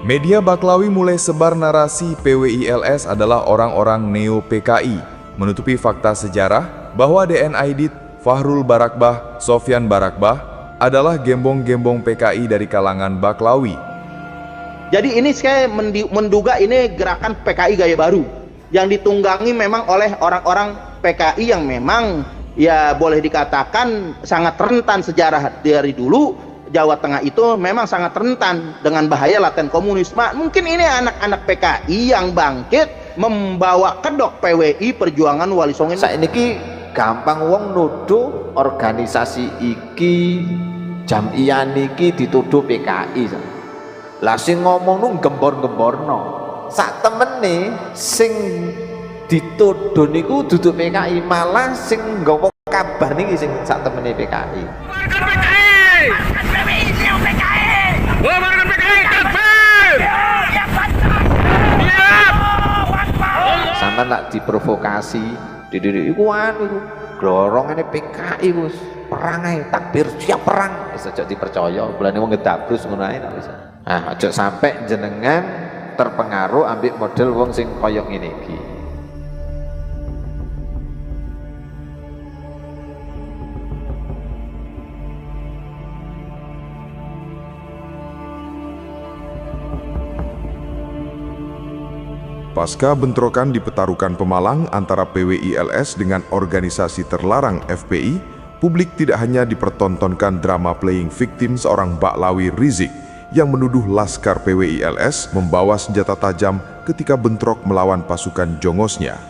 Media Baklawi mulai sebar narasi PWILS adalah orang-orang neo-PKI, menutupi fakta sejarah bahwa DN Aidit, Fahrul Barakbah, Sofyan Barakbah adalah gembong-gembong PKI dari kalangan Baklawi. Jadi ini saya menduga ini gerakan PKI gaya baru yang ditunggangi memang oleh orang-orang PKI yang memang ya boleh dikatakan sangat rentan sejarah dari dulu. Jawa Tengah itu memang sangat rentan dengan bahaya laten komunisme. Mungkin ini anak-anak PKI yang bangkit membawa kedok PWI Perjuangan Wali Songo. Saiki gampang wong nuduh organisasi iki, jam'iyah niki dituduh PKI. Lah sing ngomong nu gembor-gemborno. Sak temene sing dituduh niku duduk PKI, malah sing nggawa kabar niki sing sak temene PKI. Sama nak diprovokasi, dididik iku anu glorongane PKI wis perang ae, takbir siap perang. Wis aja dipercaya, bulane wong ngedabrus ngono ae tak bisa. Ah, aja sampai jenengan terpengaruh ambek model wong sing koyo ngene iki. Pasca bentrokan di Petarukan Pemalang antara PWILS dengan organisasi terlarang FPI, publik tidak hanya dipertontonkan drama playing victim seorang Baklawi Rizik yang menuduh laskar PWILS membawa senjata tajam ketika bentrok melawan pasukan jongosnya.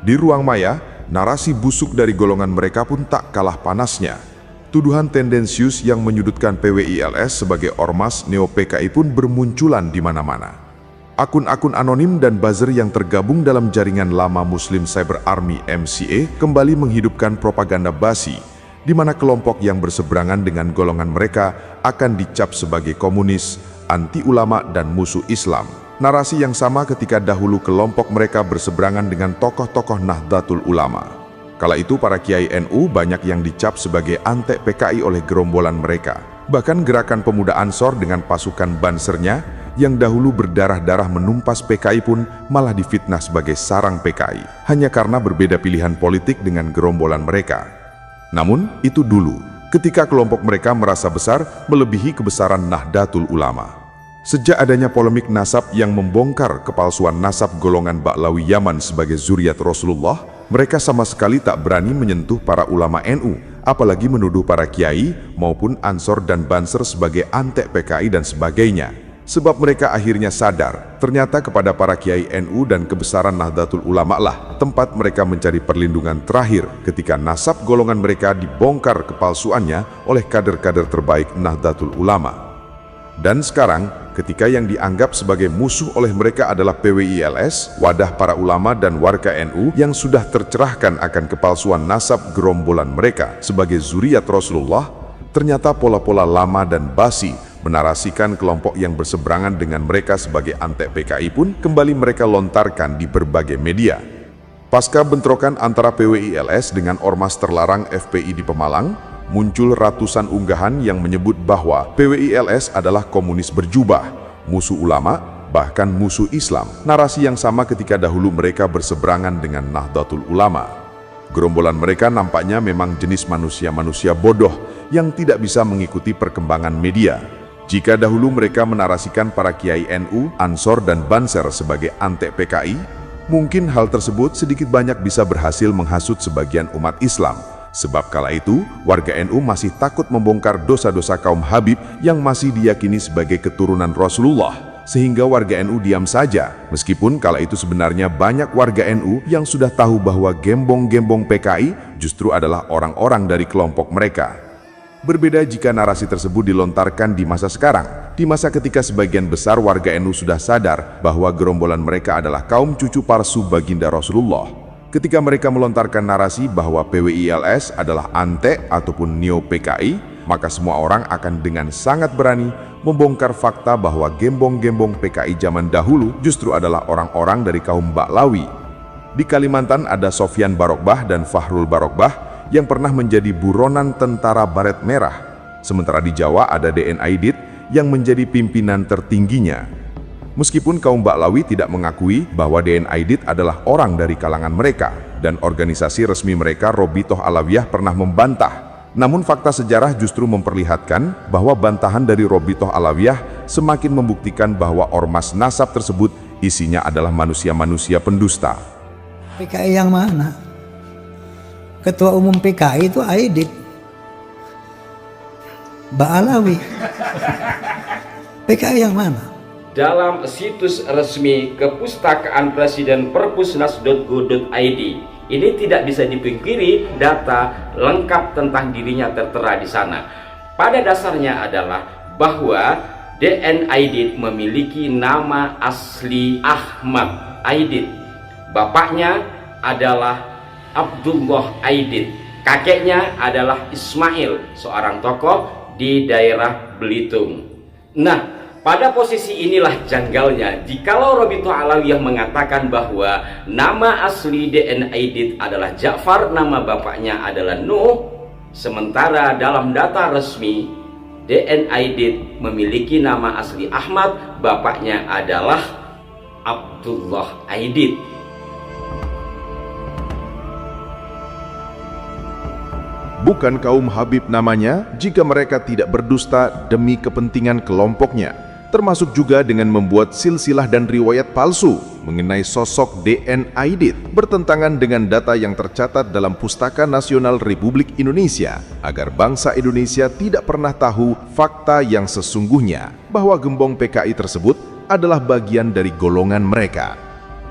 Di ruang maya, narasi busuk dari golongan mereka pun tak kalah panasnya. Tuduhan tendensius yang menyudutkan PWILS sebagai ormas neo-PKI pun bermunculan di mana-mana. Akun-akun anonim dan buzzer yang tergabung dalam jaringan lama Muslim Cyber Army MCA kembali menghidupkan propaganda basi, di mana kelompok yang berseberangan dengan golongan mereka akan dicap sebagai komunis, anti ulama, dan musuh Islam. Narasi yang sama ketika dahulu kelompok mereka berseberangan dengan tokoh-tokoh Nahdlatul Ulama. Kala itu para kiai NU banyak yang dicap sebagai antek PKI oleh gerombolan mereka. Bahkan gerakan pemuda Ansor dengan pasukan bansernya yang dahulu berdarah-darah menumpas PKI pun malah difitnah sebagai sarang PKI, hanya karena berbeda pilihan politik dengan gerombolan mereka. Namun, itu dulu, ketika kelompok mereka merasa besar melebihi kebesaran Nahdlatul Ulama. Sejak adanya polemik nasab yang membongkar kepalsuan nasab golongan Baklawi Yaman sebagai zuriat Rasulullah, mereka sama sekali tak berani menyentuh para ulama NU, apalagi menuduh para kiai maupun Ansor dan Banser sebagai antek PKI dan sebagainya. Sebab mereka akhirnya sadar, ternyata kepada para kiai NU dan kebesaran Nahdlatul Ulama lah tempat mereka mencari perlindungan terakhir ketika nasab golongan mereka dibongkar kepalsuannya oleh kader-kader terbaik Nahdlatul Ulama. Dan sekarang, ketika yang dianggap sebagai musuh oleh mereka adalah PWILS, wadah para ulama dan warga NU yang sudah tercerahkan akan kepalsuan nasab gerombolan mereka sebagai zuriat Rasulullah, ternyata pola-pola lama dan basi menarasikan kelompok yang berseberangan dengan mereka sebagai antek PKI pun kembali mereka lontarkan di berbagai media. Pasca bentrokan antara PWILS dengan ormas terlarang FPI di Pemalang, muncul ratusan unggahan yang menyebut bahwa PWILS adalah komunis berjubah, musuh ulama, bahkan musuh Islam. Narasi yang sama ketika dahulu mereka berseberangan dengan Nahdlatul Ulama. Gerombolan mereka nampaknya memang jenis manusia-manusia bodoh yang tidak bisa mengikuti perkembangan media. Jika dahulu mereka menarasikan para kiai NU, Ansor, dan Banser sebagai antek PKI, mungkin hal tersebut sedikit banyak bisa berhasil menghasut sebagian umat Islam. Sebab kala itu, warga NU masih takut membongkar dosa-dosa kaum Habib yang masih diyakini sebagai keturunan Rasulullah. Sehingga warga NU diam saja, meskipun kala itu sebenarnya banyak warga NU yang sudah tahu bahwa gembong-gembong PKI justru adalah orang-orang dari kelompok mereka. Berbeda jika narasi tersebut dilontarkan di masa sekarang, di masa ketika sebagian besar warga NU sudah sadar bahwa gerombolan mereka adalah kaum cucu palsu baginda Rasulullah. Ketika mereka melontarkan narasi bahwa PWILS adalah antek ataupun neo-PKI, maka semua orang akan dengan sangat berani membongkar fakta bahwa gembong-gembong PKI zaman dahulu justru adalah orang-orang dari kaum Baklawi. Di Kalimantan ada Sofyan Barakbah dan Fahrul Barakbah yang pernah menjadi buronan tentara Baret Merah. Sementara di Jawa ada DN Aidit yang menjadi pimpinan tertingginya. Meskipun kaum Ba'lawi tidak mengakui bahwa DN Aidit adalah orang dari kalangan mereka, dan organisasi resmi mereka Robitoh Alawiyah pernah membantah. Namun fakta sejarah justru memperlihatkan bahwa bantahan dari Robitoh Alawiyah semakin membuktikan bahwa ormas nasab tersebut isinya adalah manusia-manusia pendusta. PKI yang mana? Ketua umum PKI itu Aidit Ba'alawi. PKI yang mana? Dalam situs resmi Kepustakaan Presiden perpusnas.go.id ini tidak bisa dipungkiri data lengkap tentang dirinya tertera di sana. Pada dasarnya adalah bahwa DN Aidit memiliki nama asli Ahmad Aidit. Bapaknya adalah Abdullah Aidit. Kakeknya adalah Ismail, seorang tokoh di daerah Belitung. Nah, pada posisi inilah janggalnya jikalau Robitoh Alawiyah mengatakan bahwa nama asli DN Aidit adalah Ja'far, nama bapaknya adalah Nuh, sementara dalam data resmi DN Aidit memiliki nama asli Ahmad, bapaknya adalah Abdullah Aidit. Bukan kaum Habib namanya jika mereka tidak berdusta demi kepentingan kelompoknya, termasuk juga dengan membuat silsilah dan riwayat palsu mengenai sosok DN Aidit bertentangan dengan data yang tercatat dalam Pustaka Nasional Republik Indonesia, agar bangsa Indonesia tidak pernah tahu fakta yang sesungguhnya bahwa gembong PKI tersebut adalah bagian dari golongan mereka.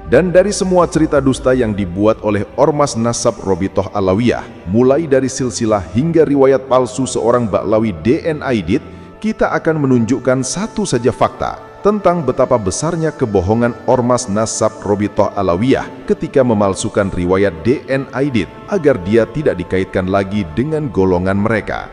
Dan dari semua cerita dusta yang dibuat oleh Ormas Nasab Robitoh Alawiyah, mulai dari silsilah hingga riwayat palsu seorang Ba'lawi DN Aidit, kita akan menunjukkan satu saja fakta tentang betapa besarnya kebohongan Ormas Nasab Robitoh Alawiyah ketika memalsukan riwayat DN Aidit agar dia tidak dikaitkan lagi dengan golongan mereka.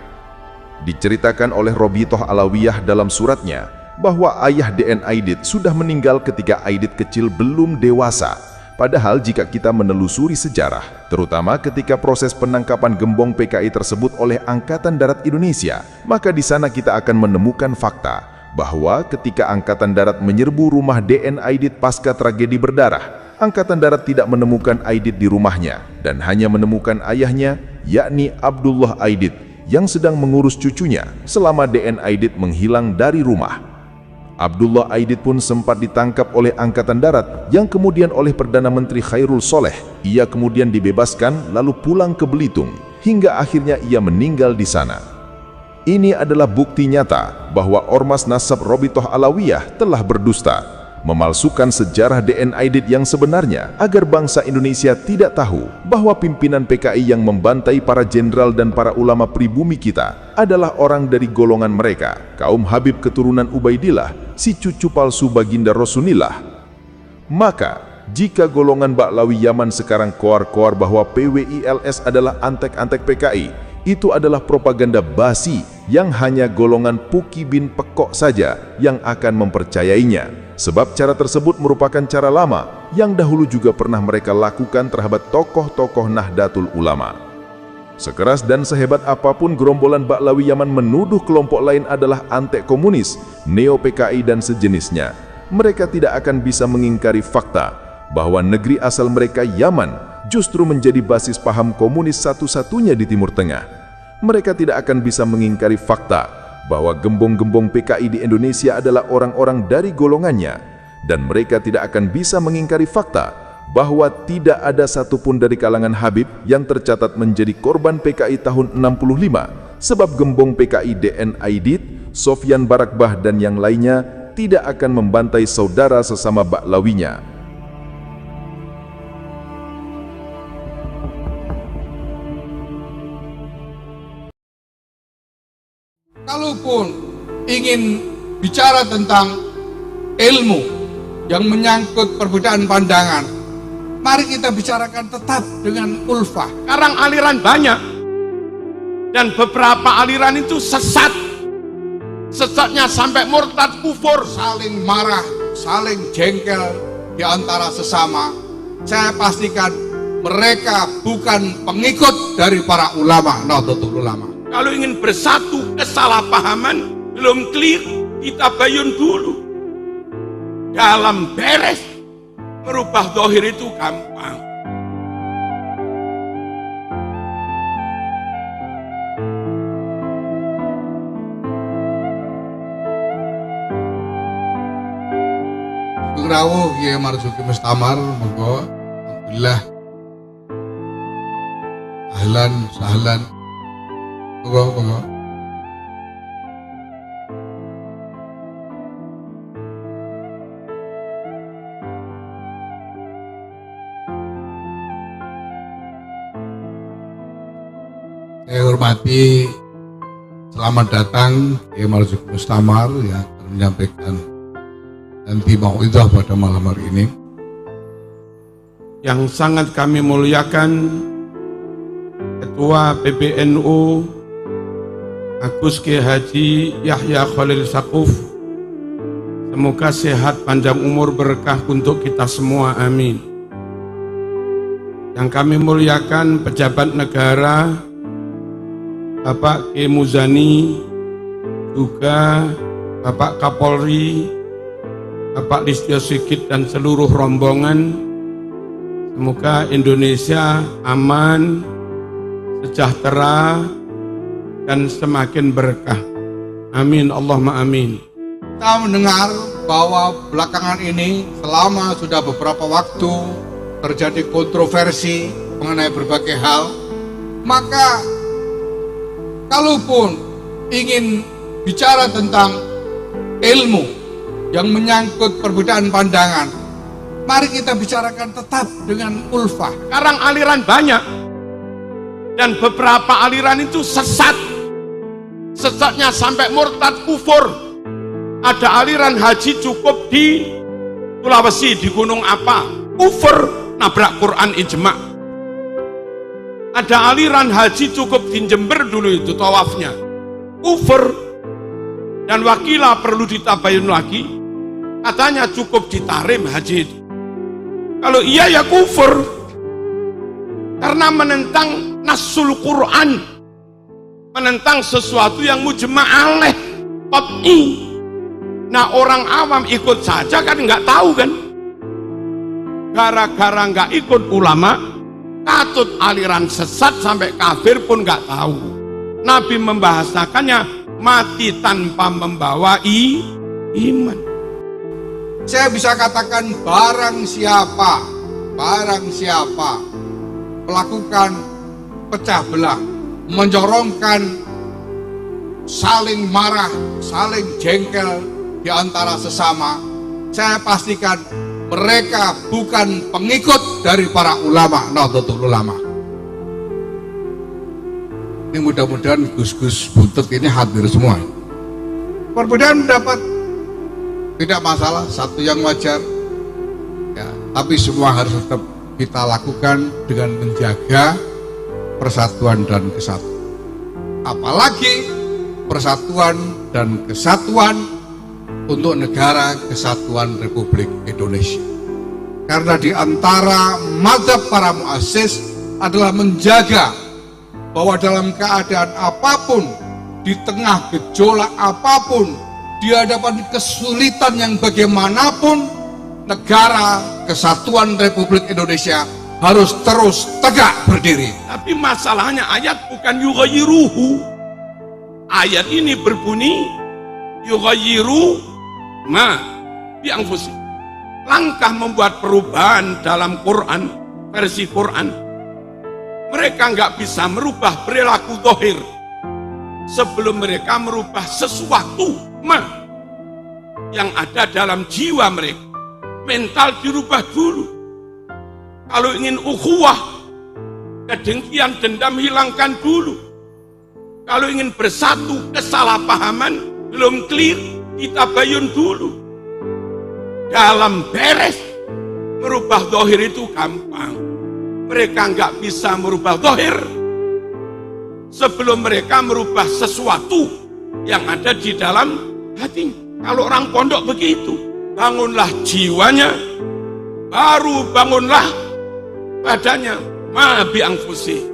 Diceritakan oleh Robitoh Alawiyah dalam suratnya bahwa ayah DN Aidit sudah meninggal ketika Aidit kecil belum dewasa. Padahal jika kita menelusuri sejarah, terutama ketika proses penangkapan gembong PKI tersebut oleh Angkatan Darat Indonesia, maka di sana kita akan menemukan fakta bahwa ketika Angkatan Darat menyerbu rumah DN Aidit pasca tragedi berdarah, Angkatan Darat tidak menemukan Aidit di rumahnya dan hanya menemukan ayahnya, yakni Abdullah Aidit, yang sedang mengurus cucunya selama DN Aidit menghilang dari rumah. Abdullah Aidit pun sempat ditangkap oleh Angkatan Darat yang kemudian oleh Perdana Menteri Khairul Soleh. Ia kemudian dibebaskan lalu pulang ke Belitung hingga akhirnya ia meninggal di sana. Ini adalah bukti nyata bahwa Ormas Nasab Robitoh Alawiyah telah berdusta, memalsukan sejarah DN Aidit yang sebenarnya agar bangsa Indonesia tidak tahu bahwa pimpinan PKI yang membantai para jenderal dan para ulama pribumi kita adalah orang dari golongan mereka, kaum Habib keturunan Ubaidillah, si cucu palsu baginda Rasulullah. Maka, jika golongan Ba'lawi Yaman sekarang koar-koar bahwa PWILS adalah antek-antek PKI, itu adalah propaganda basi yang hanya golongan Puki bin Pekok saja yang akan mempercayainya. Sebab cara tersebut merupakan cara lama yang dahulu juga pernah mereka lakukan terhadap tokoh-tokoh Nahdlatul Ulama. Sekeras dan sehebat apapun gerombolan Ba'lawi Yaman menuduh kelompok lain adalah antek komunis, neo-PKI dan sejenisnya, mereka tidak akan bisa mengingkari fakta bahwa negeri asal mereka Yaman justru menjadi basis paham komunis satu-satunya di Timur Tengah. Mereka tidak akan bisa mengingkari fakta bahwa gembong-gembong PKI di Indonesia adalah orang-orang dari golongannya, dan mereka tidak akan bisa mengingkari fakta bahwa tidak ada satupun dari kalangan Habib yang tercatat menjadi korban PKI tahun 65, sebab gembong PKI DN Aidit, Sofyan Barakbah dan yang lainnya tidak akan membantai saudara sesama Ba'lawinya. Kalaupun ingin bicara tentang ilmu yang menyangkut perbedaan pandangan, mari kita bicarakan tetap dengan ulfah. Sekarang aliran banyak, dan beberapa aliran itu sesat. Sesatnya sampai murtad kufur, Saling marah, saling jengkel di antara sesama. Saya pastikan mereka bukan pengikut dari para ulama, Nahdlatul Ulama. kalau ingin bersatu, kesalahpahaman belum clear, kita bayun dulu. Dalam beres merubah zahir itu gampang. Rawuh Kiai Marzuki Mustamar, monggo. Alhamdulillah. Ahlan, sahlan. Monggo. Saya hormati, selamat datang Kiai Marzuki Mustamar yang akan menyampaikan nanti mau'izah pada malam hari ini. Yang sangat kami muliakan Ketua PBNU Agus Kiai Haji Yahya Khalil Saquf, semoga sehat panjang umur berkah untuk kita semua, amin. Yang kami muliakan pejabat negara Bapak Kiai Muzani, juga Bapak Kapolri, Bapak Listio Sigit dan seluruh rombongan, semoga Indonesia aman, sejahtera, dan semakin berkah. Amin, Allahumma amin. Kita mendengar bahwa belakangan ini selama sudah beberapa waktu terjadi kontroversi mengenai berbagai hal, maka kalaupun ingin bicara tentang ilmu yang menyangkut perbedaan pandangan, mari kita bicarakan tetap dengan ulfah. Sekarang aliran banyak, dan beberapa aliran itu sesat. Sesatnya sampai murtad kufur. Ada aliran haji cukup di Sulawesi, di gunung apa, kufur, nabrak Quran ijma'. Ada aliran haji cukup di Jember dulu itu tawafnya, kufur. Dan wakilah perlu ditabayun lagi, katanya cukup ditarim haji itu. Kalau iya ya kufur, karena menentang nasul Quran, menentang sesuatu yang mujma' alaih, qat'i. Nah, orang awam ikut saja kan nggak tahu kan, gara-gara nggak ikut ulama, katut aliran sesat sampai kafir pun nggak tahu. Nabi membahasakannya mati tanpa membawa iman. Saya bisa katakan barang siapa melakukan pecah belah, mencorongkan saling marah, saling jengkel di antara sesama, saya pastikan mereka bukan pengikut dari para ulama Nahdlatul Ulama. Ini mudah-mudahan Gus-Gus Buntut ini hadir semua. Perbedaan pendapat tidak masalah, satu yang wajar ya, tapi semua harus tetap kita lakukan dengan menjaga persatuan dan kesatuan, apalagi persatuan dan kesatuan untuk negara kesatuan Republik Indonesia. Karena di antara mazhab para muassis adalah menjaga bahwa dalam keadaan apapun, di tengah gejolak apapun, di hadapan kesulitan yang bagaimanapun, negara kesatuan Republik Indonesia harus terus tegak berdiri. Tapi masalahnya ayat bukan yughayyiruhu. Ayat ini berbunyi yughayyiru ma bi anfusihim. Langkah membuat perubahan dalam Quran, versi Quran, mereka nggak bisa merubah perilaku zahir sebelum mereka merubah sesuatu yang ada dalam jiwa mereka. Mental dirubah dulu. Kalau ingin ukhuwah, kedengkian, dendam hilangkan dulu. Kalau ingin bersatu, kesalahpahaman belum clear, kita bayun dulu. Dalam beres merubah zahir itu gampang. Mereka nggak bisa merubah zahir sebelum mereka merubah sesuatu yang ada di dalam hati. Kalau orang pondok begitu, bangunlah jiwanya, baru bangunlah badannya. Ma bi anfusihim.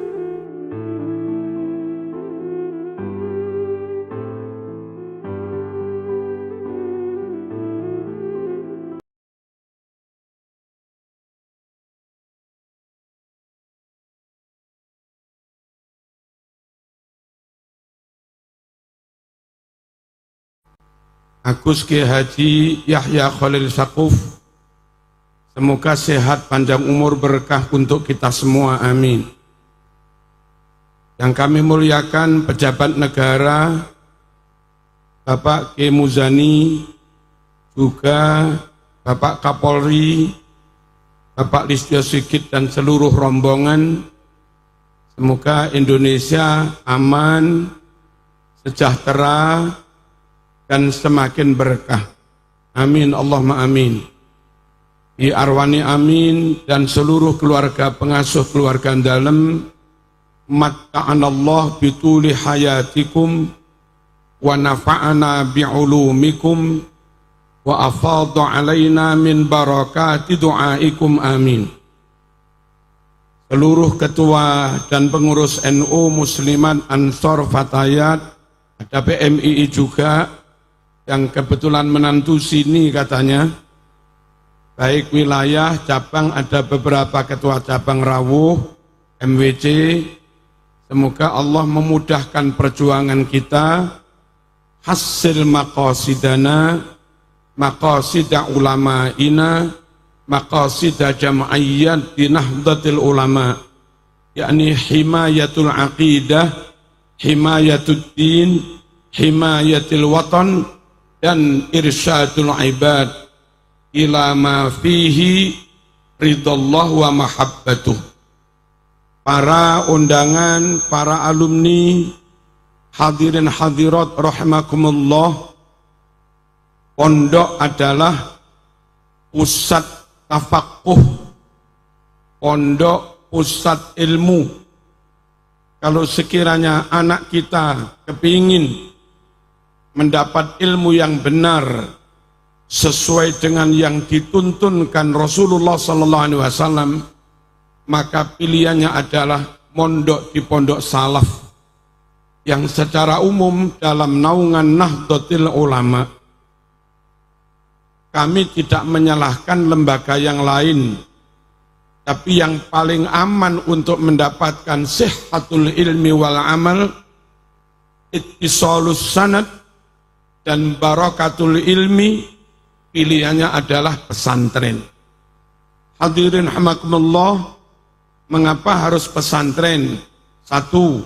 Agus Kiai Haji Yahya Khalil Saquf. Semoga sehat, panjang umur, berkah untuk kita semua, amin. Yang kami muliakan pejabat negara, Bapak Kiai Muzani, juga Bapak Kapolri, Bapak Listio Sigit dan seluruh rombongan. Semoga Indonesia aman, sejahtera, dan semakin berkah. Amin, Allahumma amin. Bi arwani amin dan seluruh keluarga pengasuh keluarga dalam. Matta'anallah bituli hayatikum wa nafa'ana bi'ulumikum wa afadha alaina min barakati du'aikum amin. Seluruh ketua dan pengurus NU Muslimat Ansor Fatayat, ada PMII juga yang kebetulan menantu sini katanya, baik wilayah, cabang, ada beberapa ketua cabang rawuh, MWC. Semoga Allah memudahkan perjuangan kita, hasil maqasidana, maqasida ulama'ina, maqasida jam'iyyat di Nahdlatul Ulama, yakni himayatul aqidah, himayatul din, himayatul watan, dan irsyadul ibad ila ma fihi ridallah wa mahabbatuh. Para undangan, para alumni, hadirin hadirat rahimakumullah, pondok adalah pusat tafakuh, pondok pusat ilmu. Kalau sekiranya anak kita kepingin mendapat ilmu yang benar sesuai dengan yang dituntunkan Rasulullah SAW, maka pilihannya adalah mondok di pondok salaf yang secara umum dalam naungan Nahdlatul Ulama. Kami tidak menyalahkan lembaga yang lain, tapi yang paling aman untuk mendapatkan sihhatul ilmi wal amal, ittisalus sanad, dan barakatul ilmi, pilihannya adalah pesantren. Hadirin rahimakumullah, mengapa harus pesantren? Satu,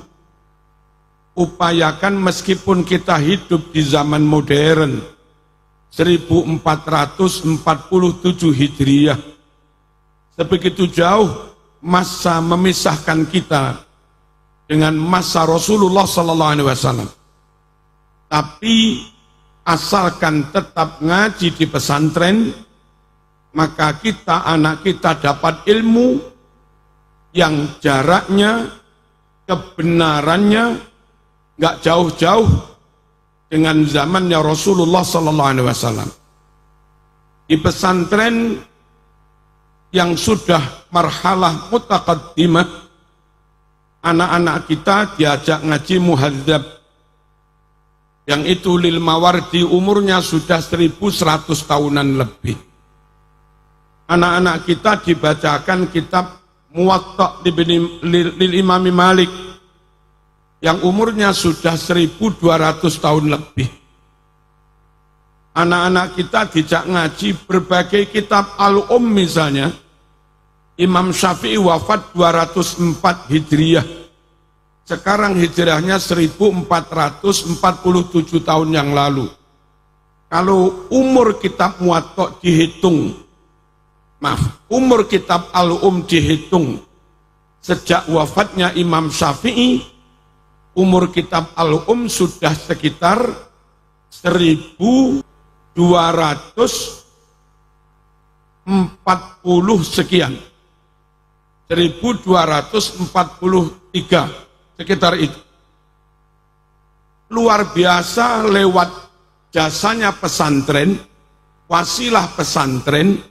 upayakan meskipun kita hidup di zaman modern 1447 Hijriah, sebegitu jauh masa memisahkan kita dengan masa Rasulullah SAW. Tapi asalkan tetap ngaji di pesantren, maka kita, anak kita dapat ilmu yang jaraknya, kebenarannya nggak jauh-jauh dengan zamannya Rasulullah SAW. Di pesantren yang sudah marhalah mutaqaddimah, anak-anak kita diajak ngaji muhadzab, yang itu lil Mawardi, umurnya sudah 1100 tahunan lebih. Anak-anak kita dibacakan kitab Muwatta lil Imam Malik yang umurnya sudah 1200 tahun lebih. Anak-anak kita dijak ngaji berbagai kitab Al-Um misalnya. Imam Syafi'i wafat 204 Hijriah. Sekarang hijrahnya 1447 tahun yang lalu. Kalau umur kitab Muwatta dihitung, umur kitab Al-Um dihitung sejak wafatnya Imam Syafi'i, umur kitab Al-Um sudah sekitar 1240 sekian, 1243 sekitar itu. Luar biasa, lewat jasanya pesantren, wasilah pesantren,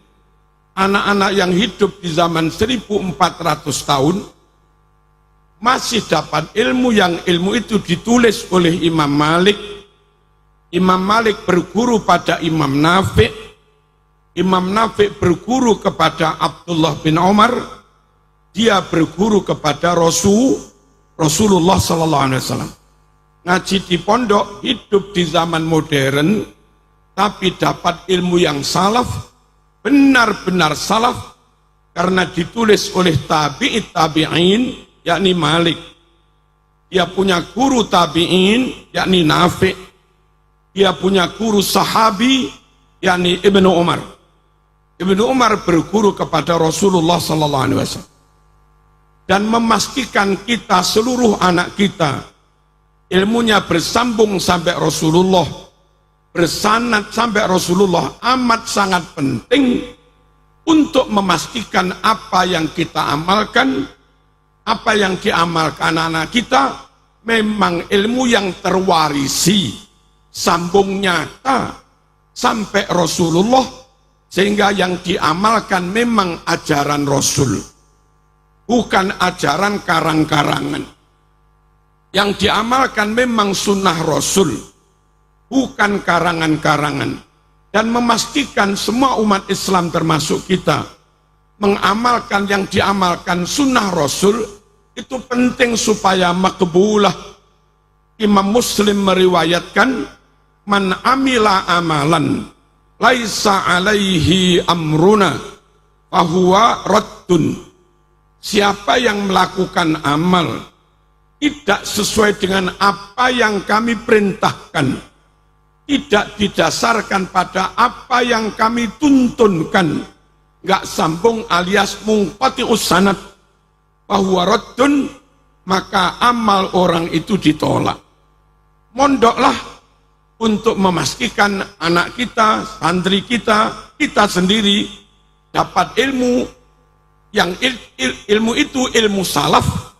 anak-anak yang hidup di zaman 1400 tahun masih dapat ilmu, yang ilmu itu ditulis oleh Imam Malik. Imam Malik berguru pada Imam Nafi', Imam Nafi' berguru kepada Abdullah bin Umar, dia berguru kepada Rasulullah SAW. Ngaji di pondok, hidup di zaman modern, tapi dapat ilmu yang salaf, benar-benar salaf, karena ditulis oleh tabi'in, yakni Malik. Dia punya guru tabi'in, yakni Nafi'. Dia punya guru sahabi, yakni Ibnu Umar. Ibnu Umar berguru kepada Rasulullah SAW dan memastikan kita, seluruh anak kita, ilmunya bersambung sampai Rasulullah, bersanad sampai Rasulullah, amat sangat penting untuk memastikan apa yang kita amalkan, apa yang diamalkan anak kita, memang ilmu yang terwarisi, sambung nyata sampai Rasulullah, sehingga yang diamalkan memang ajaran Rasul, bukan ajaran karang-karangan. Yang diamalkan memang sunnah Rasul, bukan karangan-karangan. Dan memastikan semua umat Islam termasuk kita mengamalkan yang diamalkan sunnah Rasul, itu penting supaya makbulah. Imam Muslim meriwayatkan, man amila amalan laisa alaihi amruna fahuwa raddun. Siapa yang melakukan amal tidak sesuai dengan apa yang kami perintahkan, tidak didasarkan pada apa yang kami tuntunkan, nggak sambung alias munqati'us sanad, fahuwa raddun, maka amal orang itu ditolak. Mondoklah untuk memastikan anak kita, santri kita, kita sendiri dapat ilmu yang ilmu itu ilmu salaf,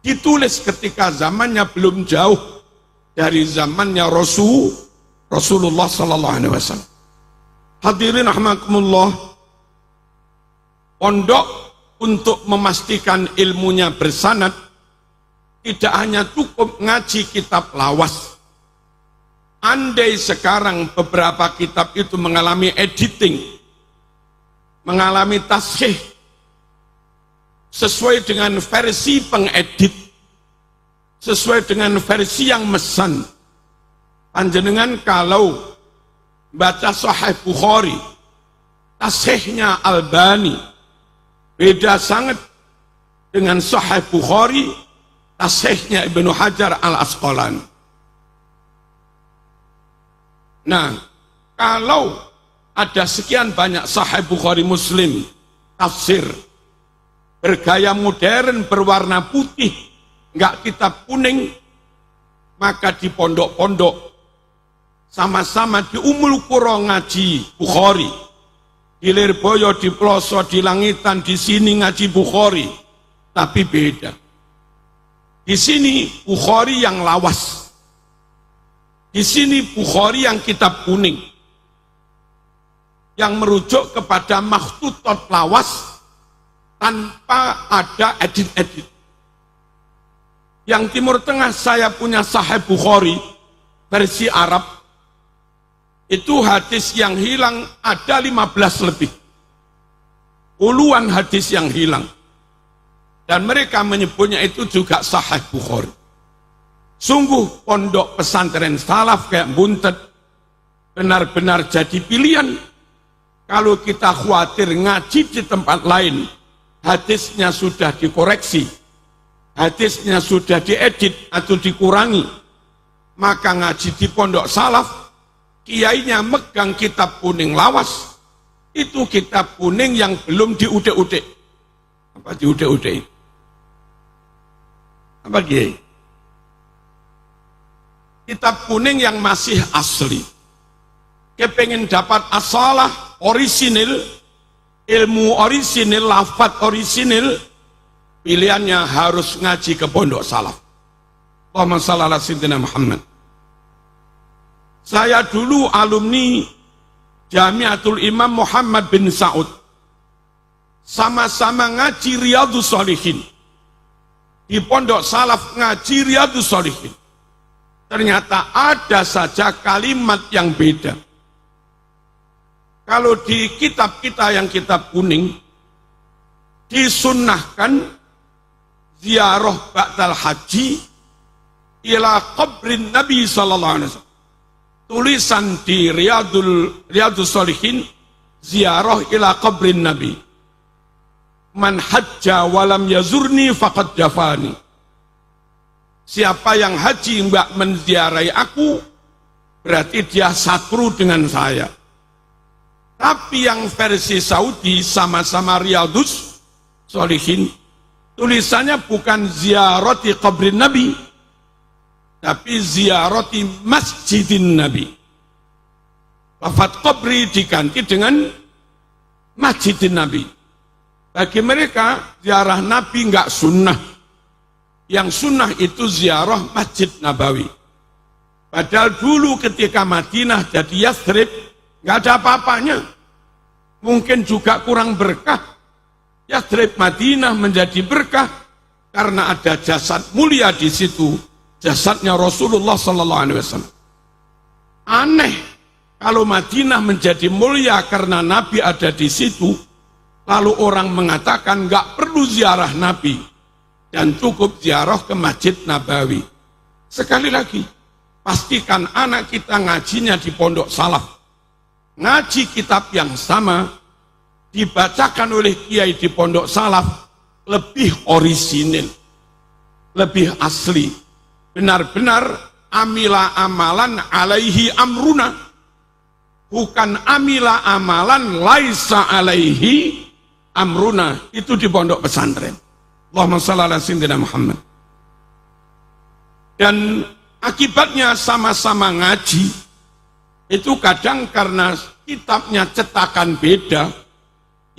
ditulis ketika zamannya belum jauh dari zamannya Rasulullah sallallahu alaihi wasallam. Hadirin rahimakumullah, pondok untuk memastikan ilmunya bersanad tidak hanya cukup ngaji kitab lawas. Andai sekarang beberapa kitab itu mengalami editing, mengalami tashih sesuai dengan versi pengedit, sesuai dengan versi yang mesan. Panjenengan kalau baca Sahih Bukhari, tashihnya Albani beda sangat dengan Sahih Bukhari, tashihnya Ibnu Hajar Al-Asqalani. Nah, kalau ada sekian banyak Sahih Bukhari Muslim, tafsir, bergaya modern, berwarna putih, enggak kitab kuning, maka di pondok-pondok, sama-sama di Ummul Qura ngaji Bukhari, di Lirboyo, di Ploso, di Langitan, di sini ngaji Bukhari, tapi beda. Di sini Bukhari yang lawas, di sini Bukhari yang kitab kuning, yang merujuk kepada makhtutot lawas tanpa ada edit-edit. Yang Timur Tengah saya punya Sahih Bukhari versi Arab, itu hadis yang hilang ada 15 lebih. Puluhan hadis yang hilang. Dan mereka menyebutnya itu juga Sahih Bukhari. Sungguh pondok pesantren salaf kayak Buntet benar-benar jadi pilihan. Kalau kita khawatir ngaji di tempat lain, hadisnya sudah dikoreksi, hadisnya sudah diedit atau dikurangi, maka ngaji di pondok salaf, kiainya megang kitab kuning lawas, itu kitab kuning yang belum diudik-udik. Apa diudik-udik? Apa kiai? Kitab kuning yang masih asli. Kepengen dapat asalah, orisinil, ilmu orisinil, lafaz orisinil, pilihannya harus ngaji ke pondok salaf. Allahumma shalli ala sayyidina Muhammad. Saya dulu alumni Jamiatul Imam Muhammad bin Saud. Sama-sama ngaji Riyadhus Shalihin. Di pondok salaf ngaji Riyadhus Shalihin. Ternyata ada saja kalimat yang beda. Kalau di kitab kita yang kitab kuning, disunnahkan ziarah ba'dal haji ila qabrin Nabi sallallahu alaihi wasallam. tulisan di Riyadus Shalihin, ziarah ila qabrin Nabi. Man hajja walam yazurni faqad jafani. Siapa yang haji enggak menziarahi aku, berarti dia sakru dengan saya. Tapi yang versi Saudi sama-sama Riyadus Shalihin, tulisannya bukan ziarati qabrin Nabi, tapi ziarati masjidin Nabi. Lafaz qabri diganti dengan masjidin Nabi. Bagi mereka ziarah Nabi enggak sunnah. Yang sunnah itu ziarah Masjid Nabawi. Padahal dulu ketika Madinah jadi Yathrib, enggak ada apa-apanya. Mungkin juga kurang berkah. Yathrib Madinah menjadi berkah karena ada jasad mulia di situ, jasadnya Rasulullah sallallahu alaihi wasallam. Aneh kalau Madinah menjadi mulia karena Nabi ada di situ, lalu orang mengatakan nggak perlu ziarah Nabi dan cukup ziarah ke Masjid Nabawi. Sekali lagi, pastikan anak kita ngajinya di pondok salaf, ngaji kitab yang sama, dibacakan oleh kiai di pondok salaf, lebih orisinil, lebih asli, benar-benar amila amalan alaihi amruna, bukan amila amalan laisa alaihi amruna. Itu di pondok pesantren. Allahumma shalli ala sayyidina Muhammad. Dan akibatnya sama-sama ngaji, itu kadang karena kitabnya cetakan beda,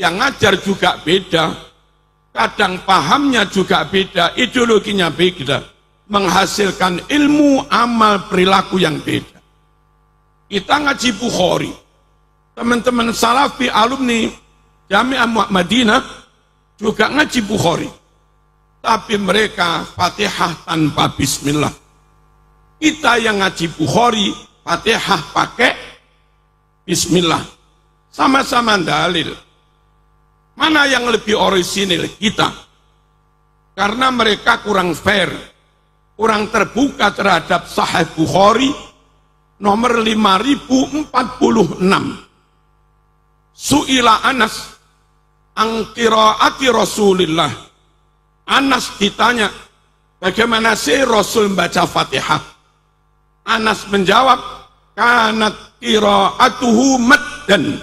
yang ngajar juga beda, kadang pahamnya juga beda, ideologinya beda, menghasilkan ilmu, amal, perilaku yang beda. Kita ngaji Bukhari, teman-teman salafi alumni Jami'ah Madinah juga ngaji Bukhari, tapi mereka Fatihah tanpa bismillah. Kita yang ngaji Bukhari, Fatihah pakai bismillah. Sama-sama dalil. Mana yang lebih orisinil? Kita. Karena mereka kurang fair, kurang terbuka terhadap Sahih Bukhari nomor 5046. Su'ila Anas an qiraati Rasulillah. Anas ditanya, bagaimana sih Rasul membaca Fatihah? Anas menjawab, kanat qiraatuhu maddan.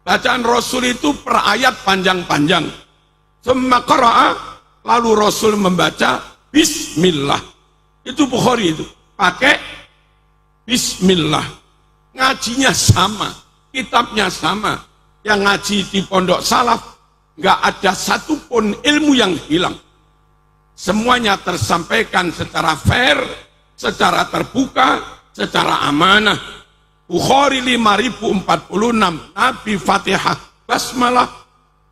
Bacaan Rasul itu per ayat panjang-panjang. Summa qara'a, lalu Rasul membaca bismillah. Itu Bukhari itu, pakai bismillah. Ngajinya sama, kitabnya sama. Yang ngaji di pondok salaf, nggak ada satupun ilmu yang hilang. Semuanya tersampaikan secara fair, secara terbuka, secara amanah. Bukhari 5046, Nabi Fatihah basmalah.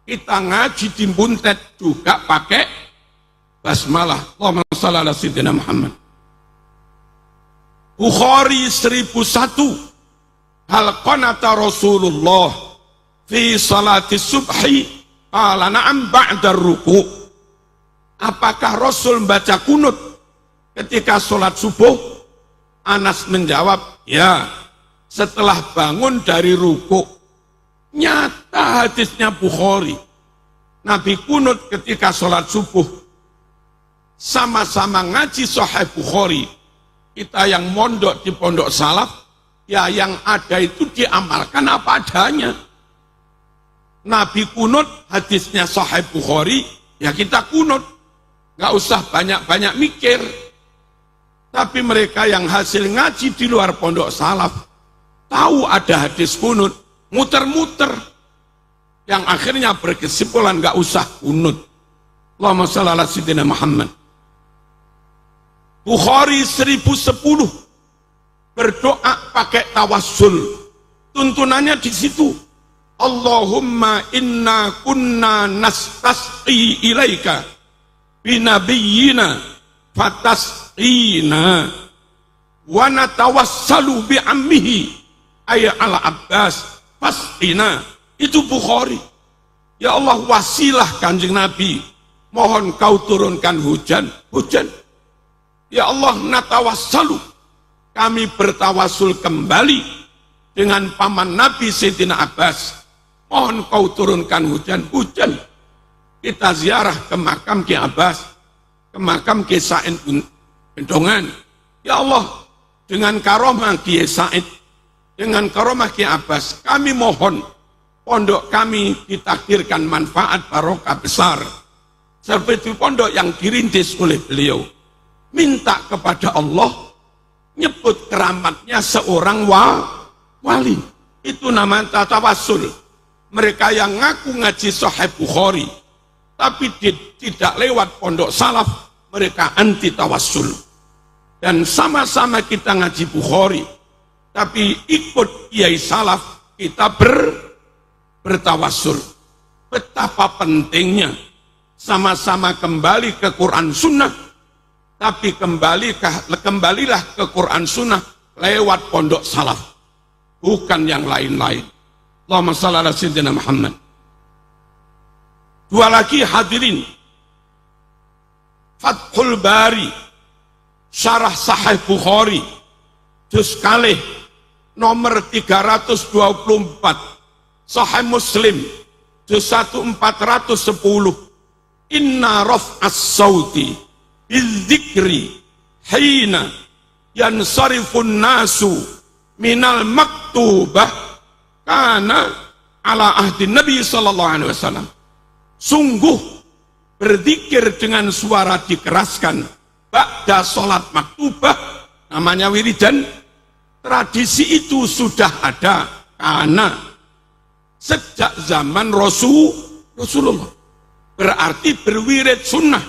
Kita ngaji di Buntet juga pakai basmalah. Allahumma shalli ala sayyidina Muhammad. Bukhari 1001, hal qanata Rasulullah fi salati subhi qala na'am ba'da ruku'. Apakah Rasul membaca kunut ketika sholat subuh? Anas menjawab, ya, setelah bangun dari ruku. Nyata hadisnya Bukhari. Nabi kunut ketika sholat subuh. Sama-sama ngaji Sahih Bukhari. Kita yang mondok di pondok salaf, ya yang ada itu diamalkan apa adanya. Nabi kunut, hadisnya Sahih Bukhari, ya kita kunut. Gak usah banyak-banyak mikir. Tapi mereka yang hasil ngaji di luar pondok salaf, tahu ada hadis kunut, muter-muter, yang akhirnya berkesimpulan gak usah kunut. Allahumma shalli ala sayyidina Muhammad. Bukhari 1010, berdoa pakai tawassul. Tuntunannya di situ. Allahumma inna kunna nastasqi ilaika binabiyyina fatasqina wa natawassalu bi'ammihi ay al-Abbas fasqina. Itu Bukhari. Ya Allah, wasilah Kanjeng Nabi, mohon kau turunkan hujan. Ya Allah, natawassalu, kami bertawasul kembali dengan paman Nabi Sayyidina Abbas. Mohon kau turunkan hujan-hujan. Kita ziarah ke makam Ki Abbas, ke makam Ki Said Bendongan. Ya Allah, dengan karomah Ki Said, dengan karomah Ki Abbas, kami mohon pondok kami ditakdirkan manfaat barokah besar. Seperti pondok yang dirintis oleh beliau. Minta kepada Allah nyebut keramatnya seorang wali. Itu namanya tawasul. Mereka yang ngaku ngaji Sahih Bukhari, tapi tidak lewat pondok salaf, mereka anti tawasul. Dan sama-sama kita ngaji Bukhari, tapi ikut kiai salaf, kita bertawasul. Betapa pentingnya sama-sama kembali ke Quran Sunnah, tapi kembalilah ke Quran Sunnah lewat pondok salaf, bukan yang lain-lain. Allahumma shalli ala sayyidina Muhammad. Dua lagi hadirin, Fathul Bari, Syarah Sahih Bukhari, juz kalih nomor 324, Sahih Muslim, juz 1 410, Inna raf'as sauti bidzikri hina yansarifun nasu minal maktubah kana ala ahdi Nabi sallallahu alaihi wasallam. Sungguh berzikir dengan suara dikeraskan ba'da salat maktubah, namanya wiridan, tradisi itu sudah ada karena sejak zaman Rasulullah. Berarti berwirid sunnah.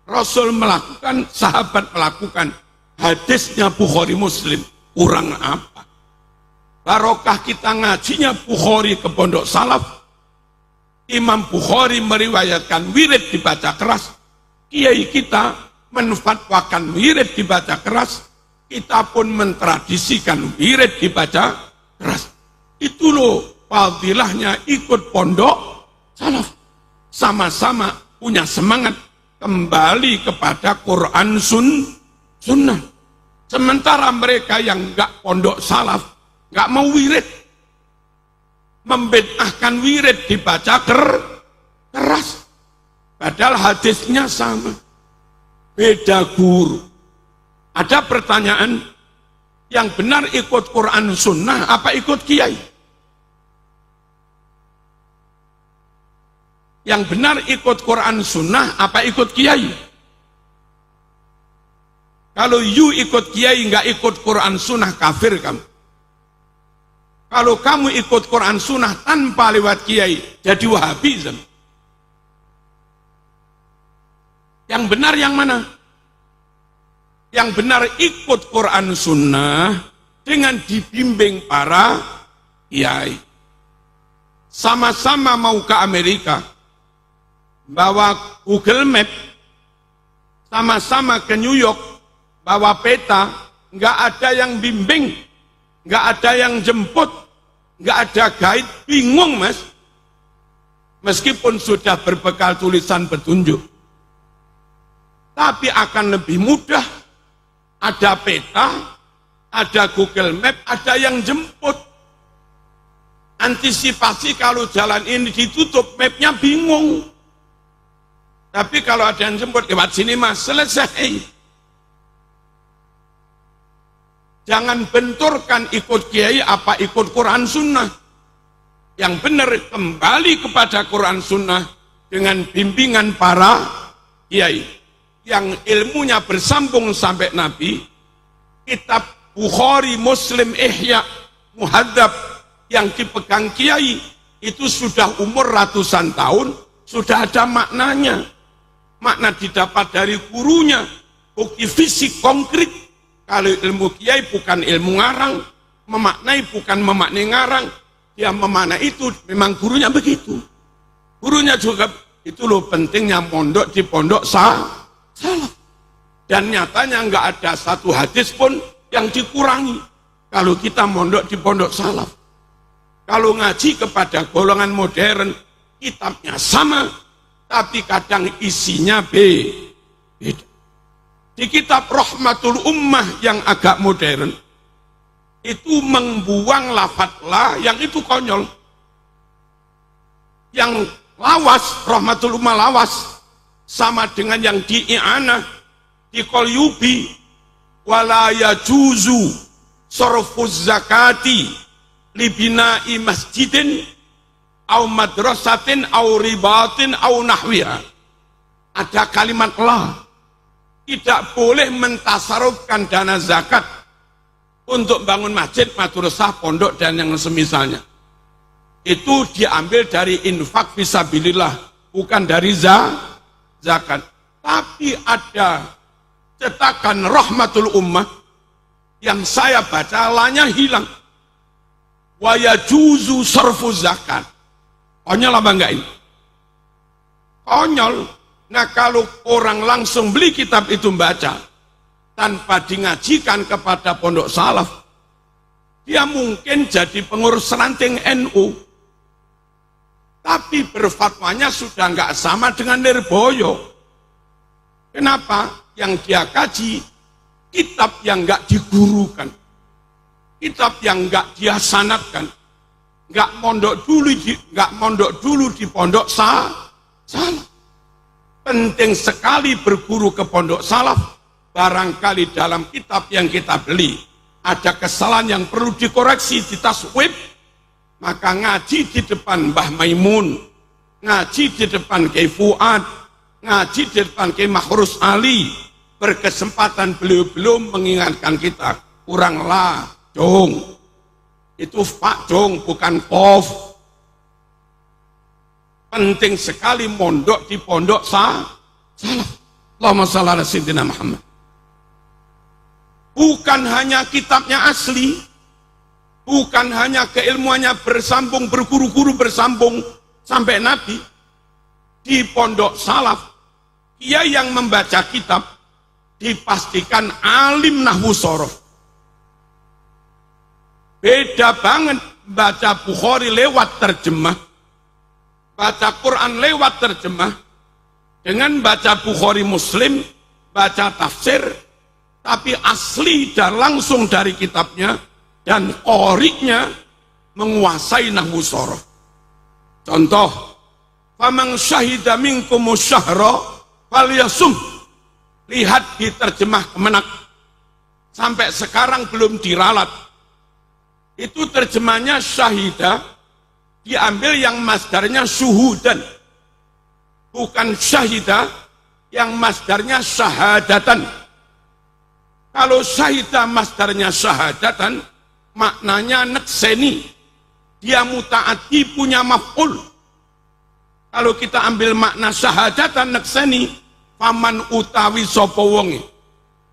Rasul melakukan, sahabat melakukan. Hadisnya Bukhari Muslim, kurang apa? Barokah kita ngajinya Bukhari ke pondok salaf. Imam Bukhari meriwayatkan wirid dibaca keras. Kiai kita menfatwakan wirid dibaca keras. Kita pun mentradisikan wirid dibaca keras. Itu loh fadilahnya ikut pondok salaf. Sama-sama punya semangat kembali kepada Quran Sunnah. Sementara mereka yang enggak pondok salaf, enggak mau wirid, membid'ahkan wirid dibaca keras, padahal hadisnya sama, beda guru. Ada pertanyaan, yang benar ikut Quran Sunnah apa ikut kiai? Yang benar ikut Quran Sunnah apa ikut kiai? Kalau you ikut kiai nggak ikut Quran Sunnah, kafir kamu. Kalau kamu ikut Quran Sunnah tanpa lewat kiai, jadi Wahabism. Yang benar yang mana? Yang benar ikut Quran Sunnah dengan dibimbing para kiai. Sama-sama mau ke Amerika, bawa Google Map, sama-sama ke New York, bawa peta, nggak ada yang bimbing, nggak ada yang jemput, nggak ada guide, bingung mas. Meskipun sudah berbekal tulisan petunjuk, tapi akan lebih mudah, ada peta, ada Google Map, ada yang jemput. Antisipasi kalau jalan ini ditutup, mapnya bingung. Tapi kalau ada yang jemput lewat sini mas, selesai. Jangan benturkan ikut kiai apa ikut Quran Sunnah. Yang benar kembali kepada Quran Sunnah dengan bimbingan para kiai. Yang ilmunya bersambung sampai Nabi. Kitab Bukhari, Muslim, Ihya, Muhadzab yang dipegang kiai itu sudah umur ratusan tahun, sudah ada maknanya. Makna didapat dari gurunya, bukti fisik konkret. Kalau ilmu kiai bukan ilmu ngarang, memaknai bukan memaknai ngarang, dia memaknai itu memang gurunya begitu. Gurunya juga itu loh pentingnya mondok di pondok salaf. Dan nyatanya nggak ada satu hadis pun yang dikurangi kalau kita mondok di pondok salaf. Kalau ngaji kepada golongan modern, kitabnya sama, tapi kadang isinya beda. di kitab Rahmatul Ummah yang agak modern, itu membuang lafadz la yang itu konyol. Yang lawas, Rahmatul Ummah lawas, sama dengan yang di i'anah, di qalyubi, wala yajuzu sorfuz zakati libina'i masjidin au madrasatin au ribatin au nahwiha. Ada kalimat la. Tidak boleh mentasarufkan dana zakat untuk bangun masjid, madrasah, pondok, dan yang semisalnya. Itu diambil dari infak fisabilillah, bukan dari zakat. Tapi ada cetakan Rahmatul Ummah yang saya baca lanya hilang. Wa yajuzu sarfu zakat. Konyol apa enggak ini? Konyol. Nah, kalau orang langsung beli kitab itu baca tanpa dingajikan kepada pondok salaf, dia mungkin jadi pengurus ranting NU, tapi berfatwanya sudah nggak sama dengan Lirboyo. Kenapa? Yang dia kaji kitab yang nggak digurukan, kitab yang nggak dia sanadkan, nggak mondok dulu di pondok salaf. Penting sekali berguru ke pondok salaf. Barangkali dalam kitab yang kita beli ada kesalahan yang perlu dikoreksi, ditaswib, maka ngaji di depan Mbah Maimun, ngaji di depan Kiai Fuad, ngaji di depan Kiai Mahrus Ali. Berkesempatan beliau mengingatkan kita, kurang la dong, itu pak dong, bukan kof. Penting sekali mondok di pondok salaf. Allahumma shalli ala sayyidina Muhammad. Bukan hanya kitabnya asli, bukan hanya keilmuannya bersambung, berguru-guru bersambung sampai Nabi. Di pondok salaf, dia yang membaca kitab dipastikan alim nahwu sorof. Beda banget baca Bukhari lewat terjemah, baca Quran lewat terjemah, dengan baca Bukhari Muslim, baca tafsir, tapi asli dan langsung dari kitabnya, dan qori'nya menguasai nahwu sorof. Contoh, faman syahida minkumus syahra falyasum. Lihat di terjemah Kemenak, sampai sekarang belum diralat. Itu terjemahnya syahida, diambil yang masdarnya syuhudan, bukan syahida yang masdarnya syahadatan. Kalau syahida masdarnya syahadatan, maknanya nekseni, dia mutaati, punya maf'ul. Kalau kita ambil makna syahadatan nekseni, faman utawi sapa wonge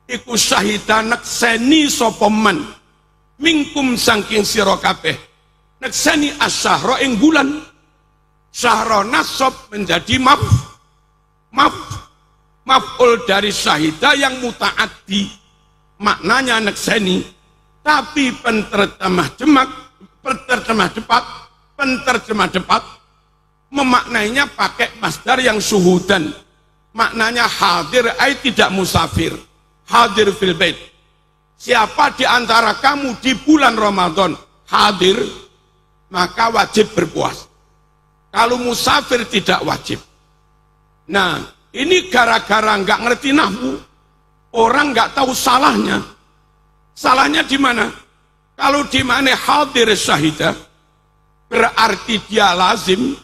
iku syahida nekseni sapa man mingkum saking sira kabeh, nekseni asyahra ing bulan. Syahra nasab menjadi maf'ul dari syahida yang mutaaddi, maknanya nekseni. Tapi penterjemah depat memaknainya pakai masdar yang syuhudan, maknanya hadir, tidak musafir, hadir fil bait. Siapa di antara kamu di bulan Ramadan hadir, maka wajib berpuasa. Kalau musafir tidak wajib. Nah, ini gara-gara nggak ngerti nahwu, orang nggak tahu salahnya. Salahnya di mana? Kalau di mana hadir syahidah, berarti dia lazim,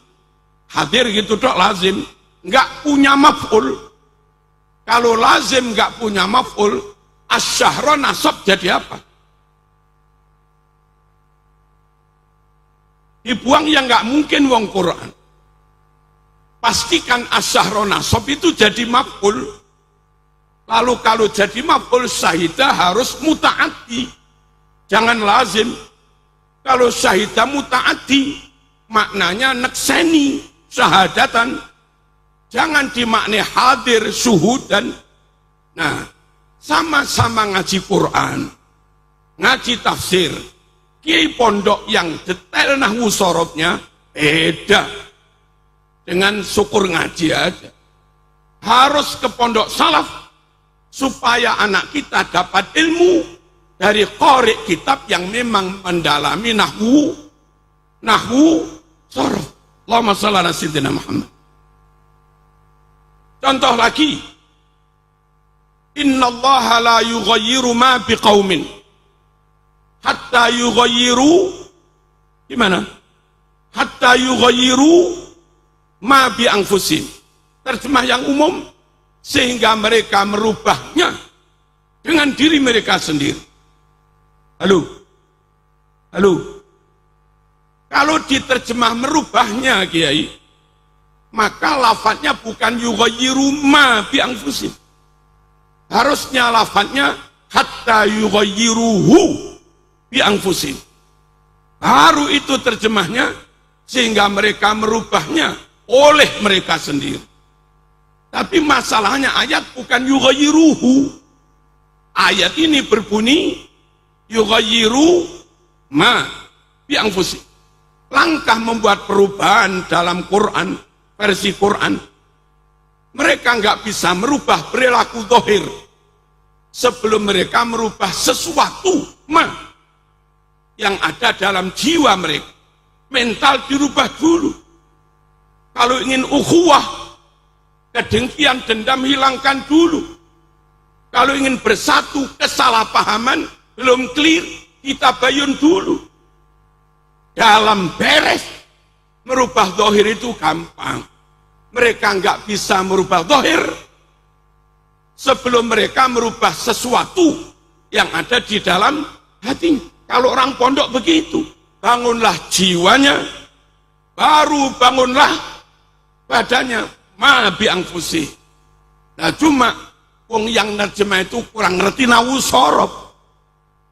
hadir gitu dok, lazim, nggak punya maf'ul. Kalau lazim nggak punya maf'ul, asyahra nasab jadi apa? Dibuang yang nggak mungkin wong Quran. Pastikan asyahra nasab itu jadi maf'ul. Lalu kalau jadi maf'ul, syahidah harus muta'ati, jangan lazim. Kalau syahidah muta'ati, maknanya nekseni, syahadatan, jangan dimaknai hadir, syuhudan. Nah, sama-sama ngaji Quran, ngaji tafsir, kiai pondok yang detail nahwu sorobnya beda dengan syukur ngaji aja. Harus ke pondok salaf, supaya anak kita dapat ilmu dari qari kitab yang memang mendalami nahwu sharaf. Allahumma shalli ala sayyidina Muhammad. Contoh lagi, innallaha la yughayyiru ma biqaumin hatta yughayyiru gimana? Hatta yughayyiru ma bi anfusihim. Terjemah yang umum, sehingga mereka merubahnya dengan diri mereka sendiri. Halo. Kalau diterjemah merubahnya, Kiai, maka lafadznya bukan yughayyiru ma bi anfusihim. Harusnya lafadznya hatta yughayyiruhu bi anfusihim. Baru itu terjemahnya, sehingga mereka merubahnya oleh mereka sendiri. Tapi masalahnya ayat bukan yughayyiruhu. Ayat ini berbunyi yughayyiru ma bi anfusihim. Langkah membuat perubahan dalam Quran, versi Quran, mereka nggak bisa merubah perilaku zahir sebelum mereka merubah sesuatu yang ada dalam jiwa mereka. Mental dirubah dulu. Kalau ingin ukhuwah, kedengkian, dendam hilangkan dulu. Kalau ingin bersatu, kesalahpahaman belum clear, kita bayun dulu. Dalam beres, merubah zahir itu gampang. Mereka nggak bisa merubah zahir sebelum mereka merubah sesuatu yang ada di dalam hati. Kalau orang pondok begitu, bangunlah jiwanya, baru bangunlah badannya. Ma bi anfusi. Nah cuma wong yang nerjemah itu kurang ngerti nahwu sharaf,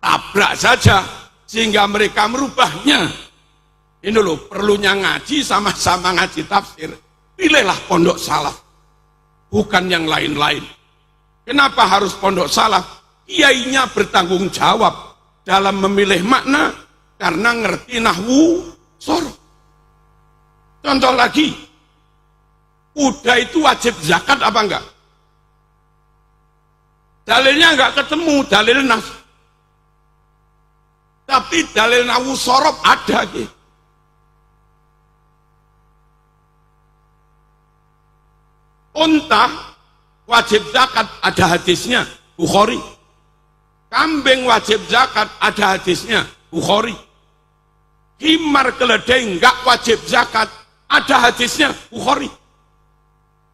tabrak saja sehingga mereka merubahnya. Ini loh, perlunya ngaji, sama-sama ngaji tafsir. Pilihlah pondok salaf, bukan yang lain-lain. Kenapa harus pondok salaf? Kiainya bertanggung jawab dalam memilih makna karena ngerti nahwu sharaf. Contoh lagi, kuda itu wajib zakat apa enggak? Dalilnya enggak ketemu, dalil nas. Tapi dalil nahwu sharaf ada gitu. Unta wajib zakat, ada hadisnya, Bukhari. Kambing wajib zakat, ada hadisnya, Bukhari. Himar keledai enggak wajib zakat, ada hadisnya, Bukhari.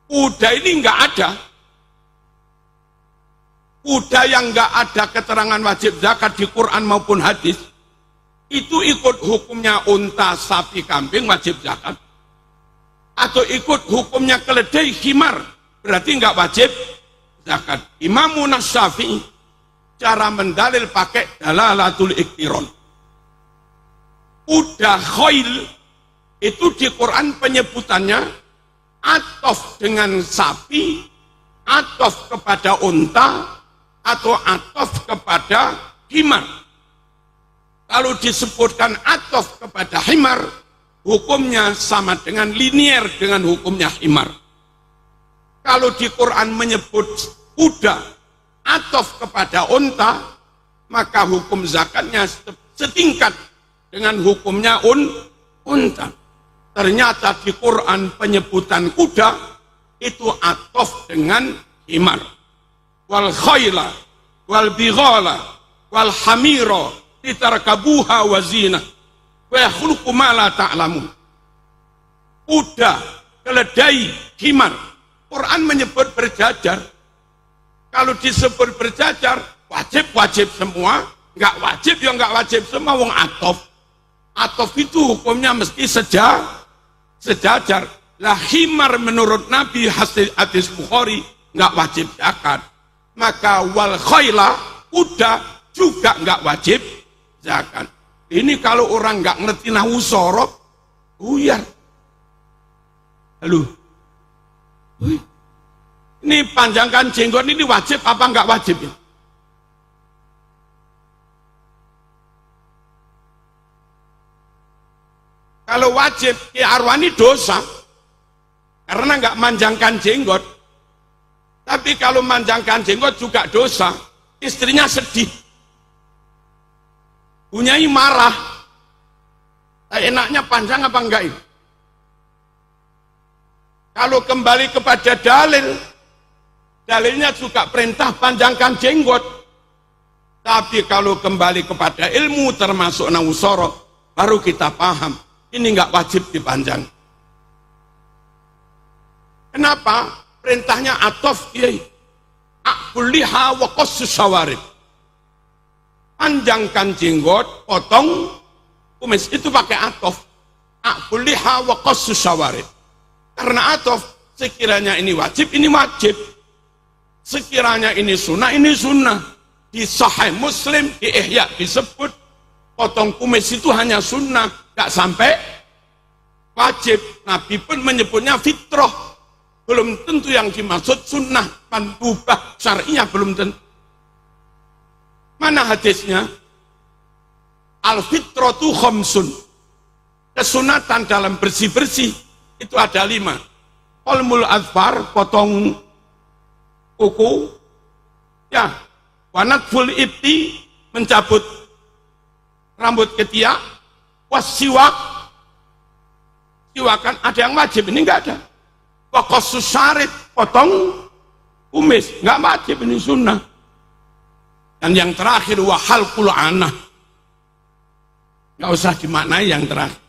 Kuda ini enggak ada. Kuda yang enggak ada keterangan wajib zakat di Quran maupun hadis, itu ikut hukumnya unta, sapi, kambing wajib zakat. Atau ikut hukumnya keledai, himar, berarti enggak wajib zakat. Imamun Syafi'i cara mendalil pakai dalalatul iktiron. Kuda khail itu di Quran penyebutannya atof dengan sapi, atof kepada unta, atau atof kepada himar. Kalau disebutkan atof kepada himar, hukumnya sama dengan linier dengan hukumnya himar. Kalau di Quran menyebut kuda atof kepada unta, maka hukum zakatnya setingkat dengan hukumnya unta. Ternyata di Quran penyebutan kuda itu atof dengan himar. Wal khayla wal bighala wal hamira litarkabuha wa zinah wa yakhluqu ma la ta'lamun. Kuda, keledai, himar. Quran menyebut berjajar. Kalau disebut berjajar, wajib semua, enggak wajib ya enggak wajib semua, wong atof. Atof itu hukumnya mesti sejajar. Lah himar menurut Nabi hadis Bukhari enggak wajib zakat. Maka wal khayla, kuda juga enggak wajib zakat. Ini kalau orang enggak ngerti nahwu sharaf, buyar. Halo. Ini panjangkan jenggot ini wajib apa enggak wajib ya? Kalau wajib, ya arwani dosa. Karena enggak manjangkan jenggot. Tapi kalau manjangkan jenggot juga dosa. Istrinya sedih. Bunyai marah. Enaknya panjang apa enggak ini? Kalau kembali kepada dalil, dalilnya juga perintah panjangkan jenggot. Tapi kalau kembali kepada ilmu termasuk nausoro, baru kita paham. Ini enggak wajib dipanjang. Kenapa? Perintahnya atof kiai. Akuliha wa qassus syawarib. Panjangkan jenggot, potong kumis, itu pakai atof. Akuliha wa qassus syawarib. Karena atof, sekiranya ini wajib, ini wajib. Sekiranya ini sunnah. Di Sahih Muslim, di Ihya disebut potong kumis itu hanya sunnah, gak sampai wajib. Nabi pun menyebutnya fitrah. Belum tentu yang dimaksud sunnah, mandubah syar'iyah belum tentu. Mana hadisnya? Al-fitratu khamsun. Kesunatan dalam bersih-bersih itu ada 5. Qalmul adfar, potong kuku. Ya, wanatful ibti, mencabut rambut ketiak. Wasiwak, siwakan ada yang wajib, ini enggak ada. Waqassus syarib, potong kumis, enggak wajib, ini sunnah. Dan yang terakhir wahalqul anah. Enggak usah dimaknai yang terakhir.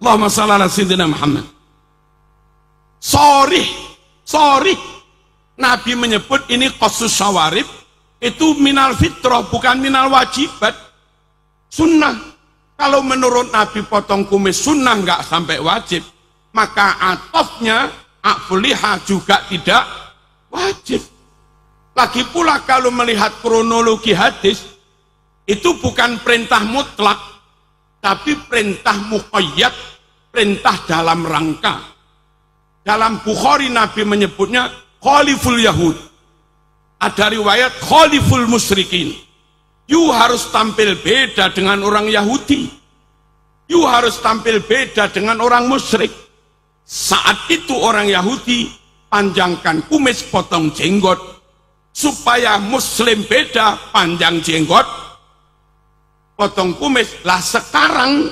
Allahumma shalli ala sayyidina Muhammad. Sorry. Nabi menyebut ini qassus syawarib, itu minal fitrah, bukan minal wajibat. Sunnah. Kalau menurut Nabi potong kumis sunnah nggak sampai wajib, maka atofnya akuliha juga tidak wajib. Lagi pula kalau melihat kronologi hadis, itu bukan perintah mutlak, tapi perintah muqayyad, perintah dalam rangka. Dalam Bukhari Nabi menyebutnya khaliful yahud. Ada riwayat khaliful musyrikin. You harus tampil beda dengan orang Yahudi. You harus tampil beda dengan orang musyrik. Saat itu orang Yahudi panjangkan kumis, potong jenggot. Supaya Muslim beda, panjang jenggot, potong kumis. Lah sekarang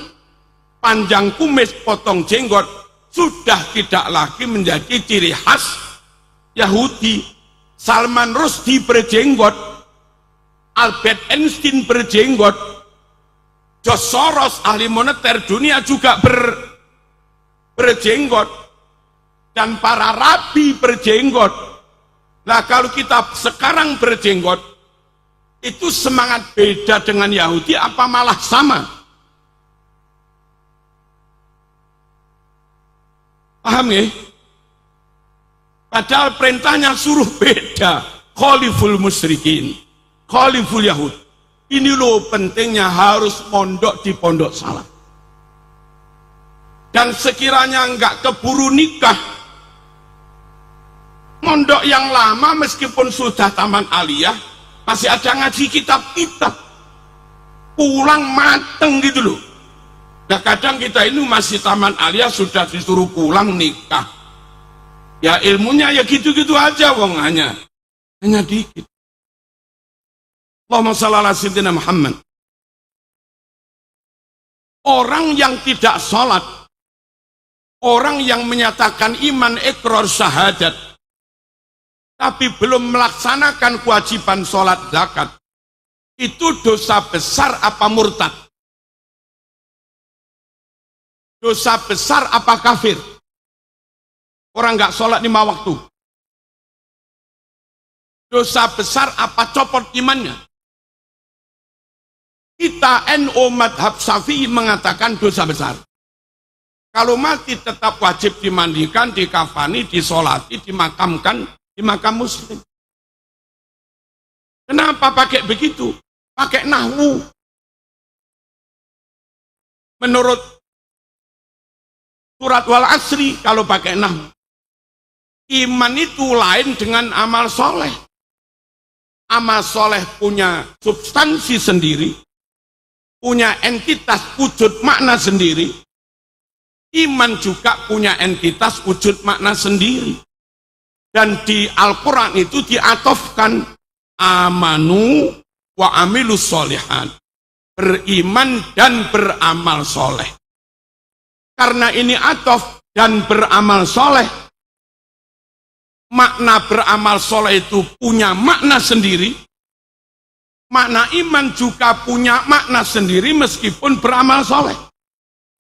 panjang kumis, potong jenggot sudah tidak lagi menjadi ciri khas Yahudi. Salman Rushdie berjenggot, Albert Einstein berjenggot, George Soros ahli moneter dunia juga berjenggot, dan para rabi berjenggot. Nah kalau kita sekarang berjenggot, itu semangat beda dengan Yahudi apa malah sama? Paham ya? Padahal perintahnya suruh beda. Khaliful musyrikin, khaliful yahud. Ini loh pentingnya harus mondok di pondok salaf. Dan sekiranya enggak keburu nikah, mondok yang lama meskipun sudah taman aliyah, masih ada ngaji kitab-kitab. Pulang mateng gitu loh. Nah kadang kita ini masih taman aliyah sudah disuruh pulang nikah. Ya ilmunya ya gitu-gitu aja wong, hanya dikit. Allahumma shalli ala sayyidina Muhammad. Orang yang tidak sholat, orang yang menyatakan iman ikrar syahadat, tapi belum melaksanakan kewajiban sholat zakat, itu dosa besar apa murtad? Dosa besar apa kafir? Orang nggak sholat 5 waktu. Dosa besar apa copot imannya? Kita NU madhab Syafi'i mengatakan dosa besar. Kalau mati tetap wajib dimandikan, dikafani, disolati, dimakamkan di makam muslim. Kenapa pakai begitu? Pakai nahwu. Menurut surat wal asri kalau pakai nahwu, iman itu lain dengan amal soleh. Amal soleh punya substansi sendiri, punya entitas wujud makna sendiri. iman juga punya entitas wujud makna sendiri. Dan di Al-Quran itu diatofkan amanu wa amilus solihat, beriman dan beramal soleh. Karena ini atof dan beramal soleh, makna beramal soleh itu punya makna sendiri, makna iman juga punya makna sendiri meskipun beramal soleh.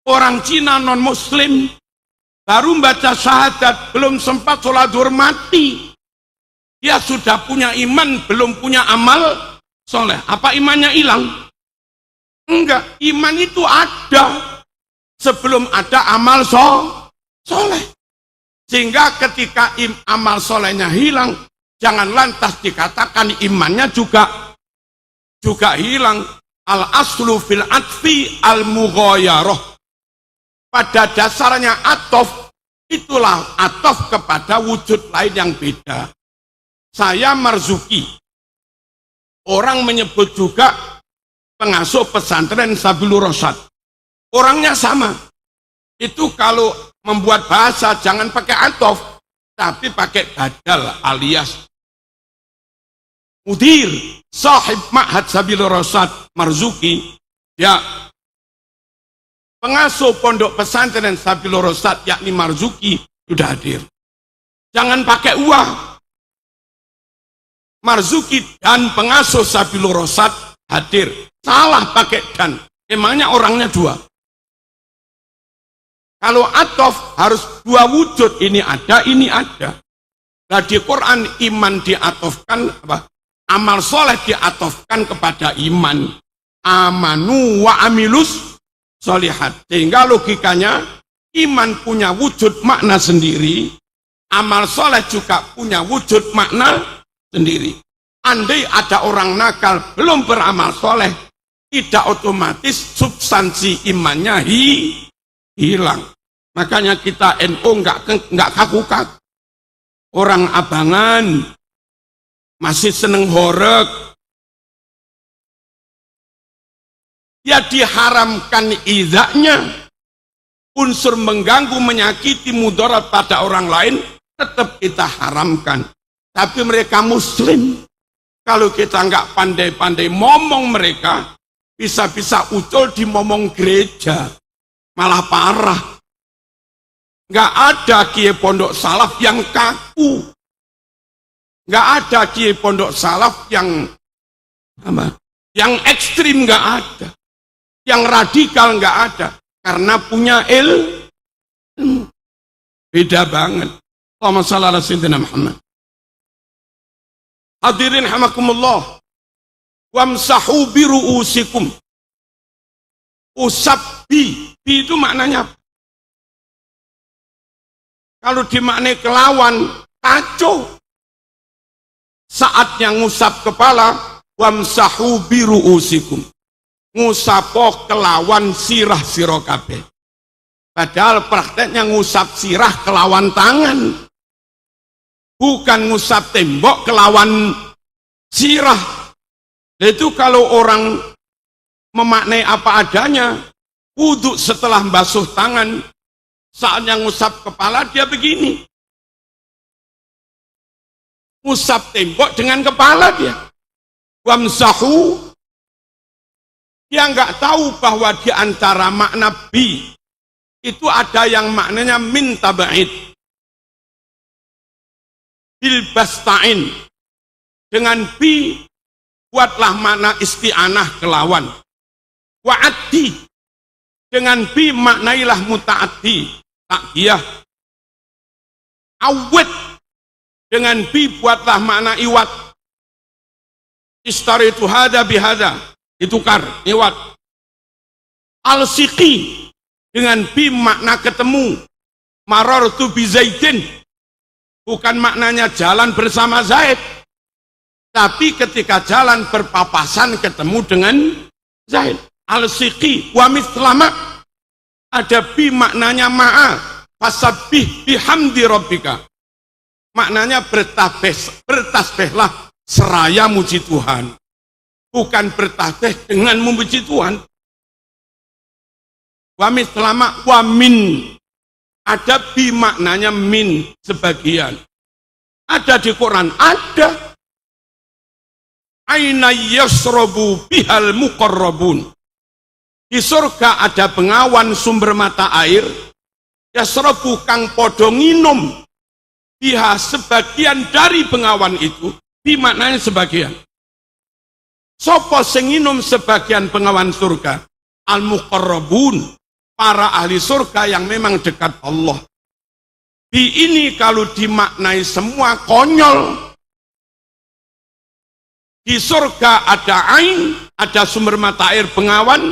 Orang Cina non-muslim baru membaca syahadat, belum sempat sholat zuhur mati, dia sudah punya iman, belum punya amal soleh. Apa imannya hilang? Enggak, iman itu ada sebelum ada amal soleh. Sehingga ketika amal solehnya hilang, jangan lantas dikatakan imannya juga hilang. Al aslu fil atfi al mughayarah. Pada dasarnya atof itulah atof kepada wujud lain yang beda. Saya Marzuki. Orang menyebut juga pengasuh pesantren Sabilur Rasyad. Orangnya sama. Itu kalau membuat bahasa jangan pakai atof, tapi pakai badal alias mudir, sahib ma'had Sabilur Rasyad Marzuki, ya pengasuh pondok pesantren Sabilur Rasyad yakni Marzuki sudah hadir. Jangan pakai uang. Marzuki dan pengasuh Sabilur Rasyad hadir. Salah pakai dan. Emangnya orangnya dua. Kalau atof harus dua wujud, ini ada, ini ada. Nah di Quran iman diatofkan apa? Amal soleh diatofkan kepada iman. Amanu wa amilus solihat. Sehingga logikanya iman punya wujud makna sendiri, amal soleh juga punya wujud makna sendiri. Andai ada orang nakal belum beramal soleh, tidak otomatis substansi imannya hilang. Makanya kita NU nggak kaku-kaku. Orang abangan masih seneng horeg, ya diharamkan izaknya, unsur mengganggu, menyakiti, mudarat pada orang lain tetap kita haramkan. Tapi mereka muslim, kalau kita nggak pandai-pandai momong mereka, bisa-bisa ucul di momong gereja, malah parah. Nggak ada kiai pondok salaf yang kaku, nggak ada kiai pondok salaf yang ekstrim, nggak ada. Yang radikal nggak ada, karena punya ilmu. Beda banget. Allahumma shalli ala sayyidina Muhammad. Hadirin hamakumullah. Wamsahu bi ru'usikum. Usap bi itu maknanya apa? Kalau dimaknai kelawan kacau. Saatnya ngusap kepala, wamsahu bi ru'usikum. Ngusapoh kelawan sirah sira kabeh. Padahal prakteknya ngusap sirah kelawan tangan, bukan ngusap tembok kelawan sirah. Itu kalau orang memaknai apa adanya, wudhu setelah basuh tangan, saatnya ngusap kepala dia begini, ngusap tembok dengan kepala dia. Wamsahu, dia nggak tahu bahwa di antara makna bi itu ada yang maknanya min taba'id, bil basta'in. Dengan bi buatlah makna isti'anah kelawan. Wa'addi, dengan bi maknailah muta'addi, takdiyah. Awet, dengan bi buatlah makna iwat. Istaritu hada bihada, ditukar, iwat. Al-siqi, dengan bi makna ketemu. Marartu bi Zaidin, bukan maknanya jalan bersama Zaid, tapi ketika jalan berpapasan ketemu dengan Zaid. Al-siqi wa mithlama, ada bi maknanya ma'a, fasabbih bihamdi rabbika, maknanya bertasbihlah seraya muji Tuhan, bukan bertasbih dengan memuji Tuhan. Wa mithlama wa min Ada bi maknanya min, sebagian. Ada di Quran, ada. Aina yasrobu bihal muqarrabun. Di surga ada bengawan sumber mata air. Yasrobu kang podo nginum. Biha sebagian dari bengawan itu. Bi maknanya sebagian. Sopo sing nginum sebagian bengawan surga. Al-muqarrabun. Para ahli surga yang memang dekat Allah. Bi ini kalau dimaknai semua konyol. Di surga ada ain, ada sumber mata air bengawan,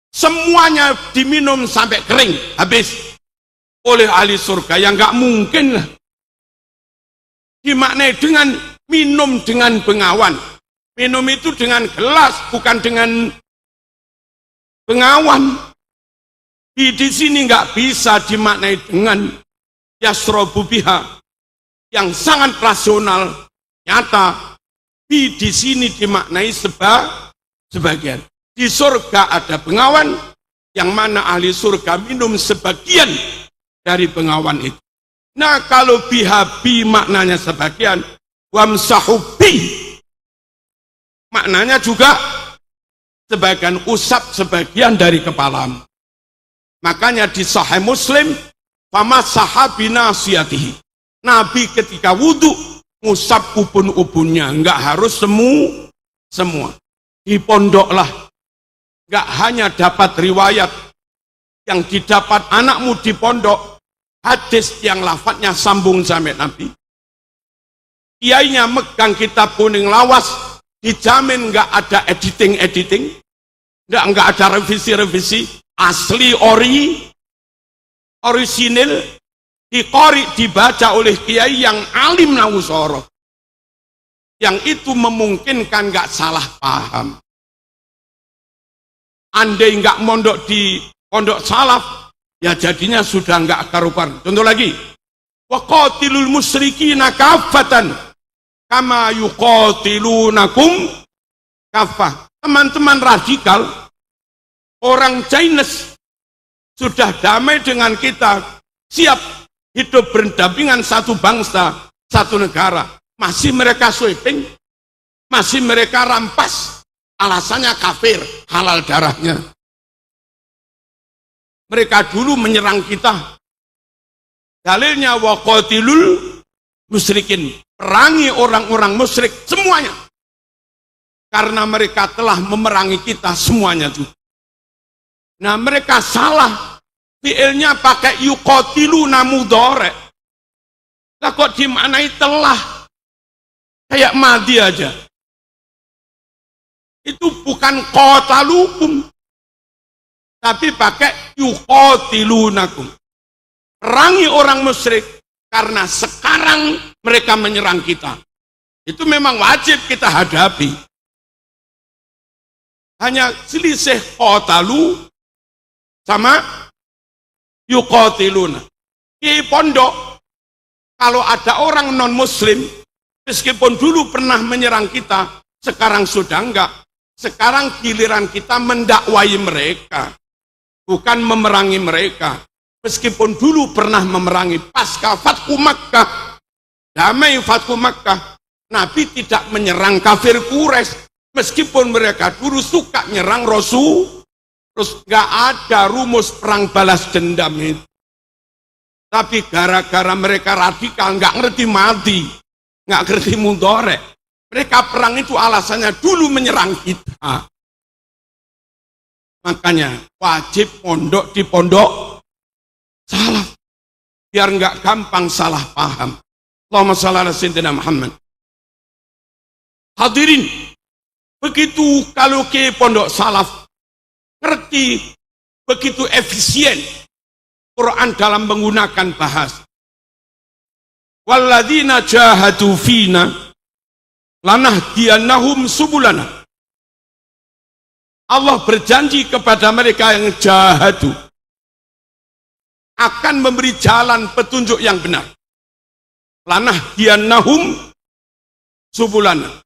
semuanya diminum sampai kering, habis oleh ahli surga, yang nggak mungkin lah. Dimaknai dengan minum dengan bengawan. Minum itu dengan gelas, bukan dengan bengawan. Di sini nggak bisa dimaknai dengan yasrobu biha, yang sangat rasional, nyata. Di sini dimaknai sebagian. Di surga ada bengawan, yang mana ahli surga minum sebagian dari bengawan itu. Nah, kalau bihabi maknanya sebagian, wamsahubi maknanya juga sebagian, usap sebagian dari kepalamu. Makanya di Sahih Muslim, famasaha binasiyatihi. Nabi ketika wudhu ngusap ubun-ubunnya, enggak harus semua. Di pondoklah, enggak hanya dapat riwayat yang didapat anakmu di pondok, hadis yang lafadznya sambung sampai Nabi. Kiainya megang kitab kuning lawas, dijamin enggak ada editing, enggak ada revisi, asli orisinil. Diqori, dibaca oleh kiai yang alim nawusoro, yang itu memungkinkan nggak salah paham. Andai nggak mondok di pondok salaf, ya jadinya sudah nggak karuan. Contoh lagi, waqatilul musyrikina kaffatan kama yuqatilunakum kaffah. Teman-teman radikal, orang Chinese sudah damai dengan kita, siap hidup berdampingan satu bangsa, satu negara. Masih mereka sweeping, masih mereka rampas. Alasannya kafir, halal darahnya. Mereka dulu menyerang kita. Dalilnya waqatilul musyrikin. Perangi orang-orang musyrik semuanya. Karena mereka telah memerangi kita semuanya juga. Nah, mereka salah. Fi'ilnya pakai yuqatiluna mudhari'. Lah kok dimaknai telah? Kayak madi aja. Itu bukan qatalukum, tapi pakai yuqatilunakum. Perangi orang musyrik karena sekarang mereka menyerang kita. Itu memang wajib kita hadapi. Hanya selisih qatalu sama yuqatiluna. Di pondok, kalau ada orang non muslim, meskipun dulu pernah menyerang kita, sekarang sudah enggak. Sekarang giliran kita mendakwai mereka, bukan memerangi mereka. Meskipun dulu pernah memerangi, pasca Fathu Makkah, damai Fathu Makkah, Nabi tidak menyerang kafir Quraisy, meskipun mereka dulu suka nyerang Rasul. Terus nggak ada rumus perang balas dendam itu. Tapi gara-gara mereka radikal, nggak ngerti mati, nggak ngerti mudhari'. Mereka perang itu alasannya dulu menyerang kita. Makanya wajib pondok di pondok salaf, biar nggak gampang salah paham. Allahumma shalli ala sayyidina Muhammad. Hadirin, begitu kalau ke pondok salaf, ngerti begitu efisien Quran dalam menggunakan bahasa. Walladzina jahadu fina lanahdiyannahum subulana. Allah berjanji kepada mereka yang jahadu akan memberi jalan petunjuk yang benar. Lanahdiyannahum subulana.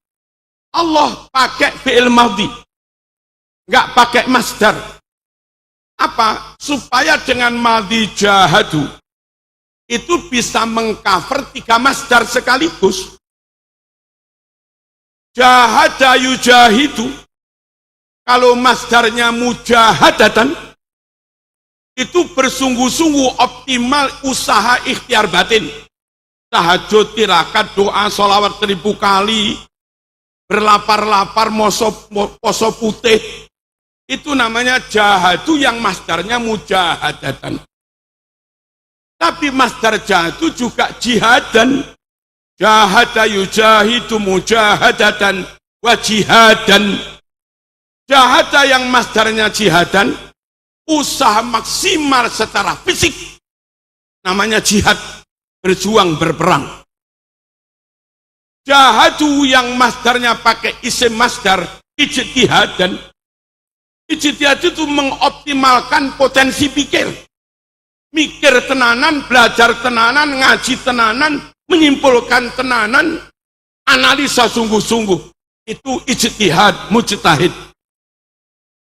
Allah pakai fi'il madhi, nggak pakai masdar. Apa? Supaya dengan madhi jahadu itu bisa mengcover 3 masdar sekaligus. Jahada yujahidu, kalau masdarnya mujahadatan, itu bersungguh-sungguh optimal usaha ikhtiar batin. Tahajud, tirakat, doa, sholawat 1000 kali, berlapar-lapar, poso putih, itu namanya jahadu yang masdarnya mujahadatan. Tapi masdar jahadu juga jihadan. Jahada yujahidu mujahadatan wa jihadan. Jahada yang masdarnya jihadan, usaha maksimal secara fisik, namanya jihad, berjuang, berperang. Jahadu yang masdarnya pakai isim masdar ijtihadan. Ijtihad itu mengoptimalkan potensi pikir. Mikir tenanan, belajar tenanan, ngaji tenanan, menyimpulkan tenanan, analisa sungguh-sungguh. Itu ijtihad, mujtahid.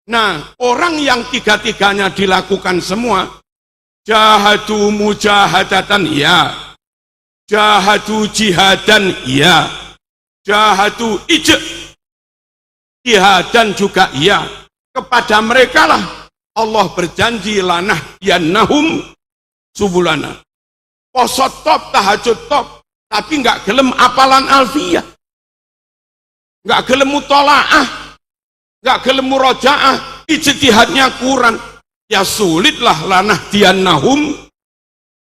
Nah, orang yang 3-3-nya dilakukan semua, jahadu mujahadatan, ya. Jahadu jihadan, ya. Jahadu jihadan juga, ya. Kepada mereka lah Allah berjanji lanah yannahum subulana. Poso top, tahajud top, tapi nggak gelem apalan alfiyah, nggak gelem mutolaah, nggak gelem murojaah, ijtihadnya kurang, ya sulitlah lanah yannahum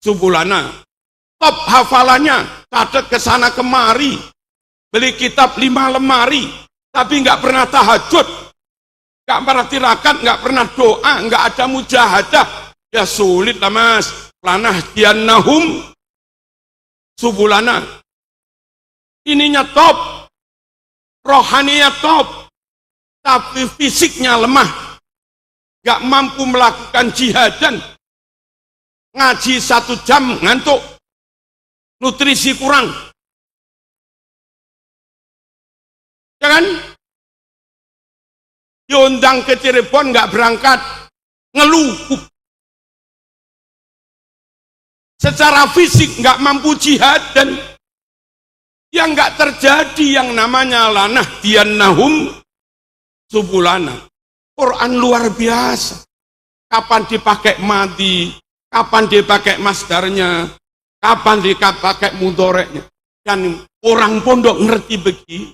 subulana. Top hafalannya, catat ke sana kemari, beli kitab 5 lemari, tapi nggak pernah tahajud, nggak pernah tirakat, nggak pernah doa, nggak ada mujahadah, ya sulit lah mas. Lanah diannahum subulana. Ininya top, rohaninya top, tapi fisiknya lemah, nggak mampu melakukan jihadan. Ngaji 1 jam ngantuk, nutrisi kurang, ya kan? Diundang ke Cirebon nggak berangkat, ngeluh. Secara fisik nggak mampu jihad, dan yang nggak terjadi yang namanya lanah diannahum subulana. Quran luar biasa. Kapan dipakai madhi, kapan dipakai masdarnya, kapan dipakai mudhoreknya. Dan orang pondok ngerti begini.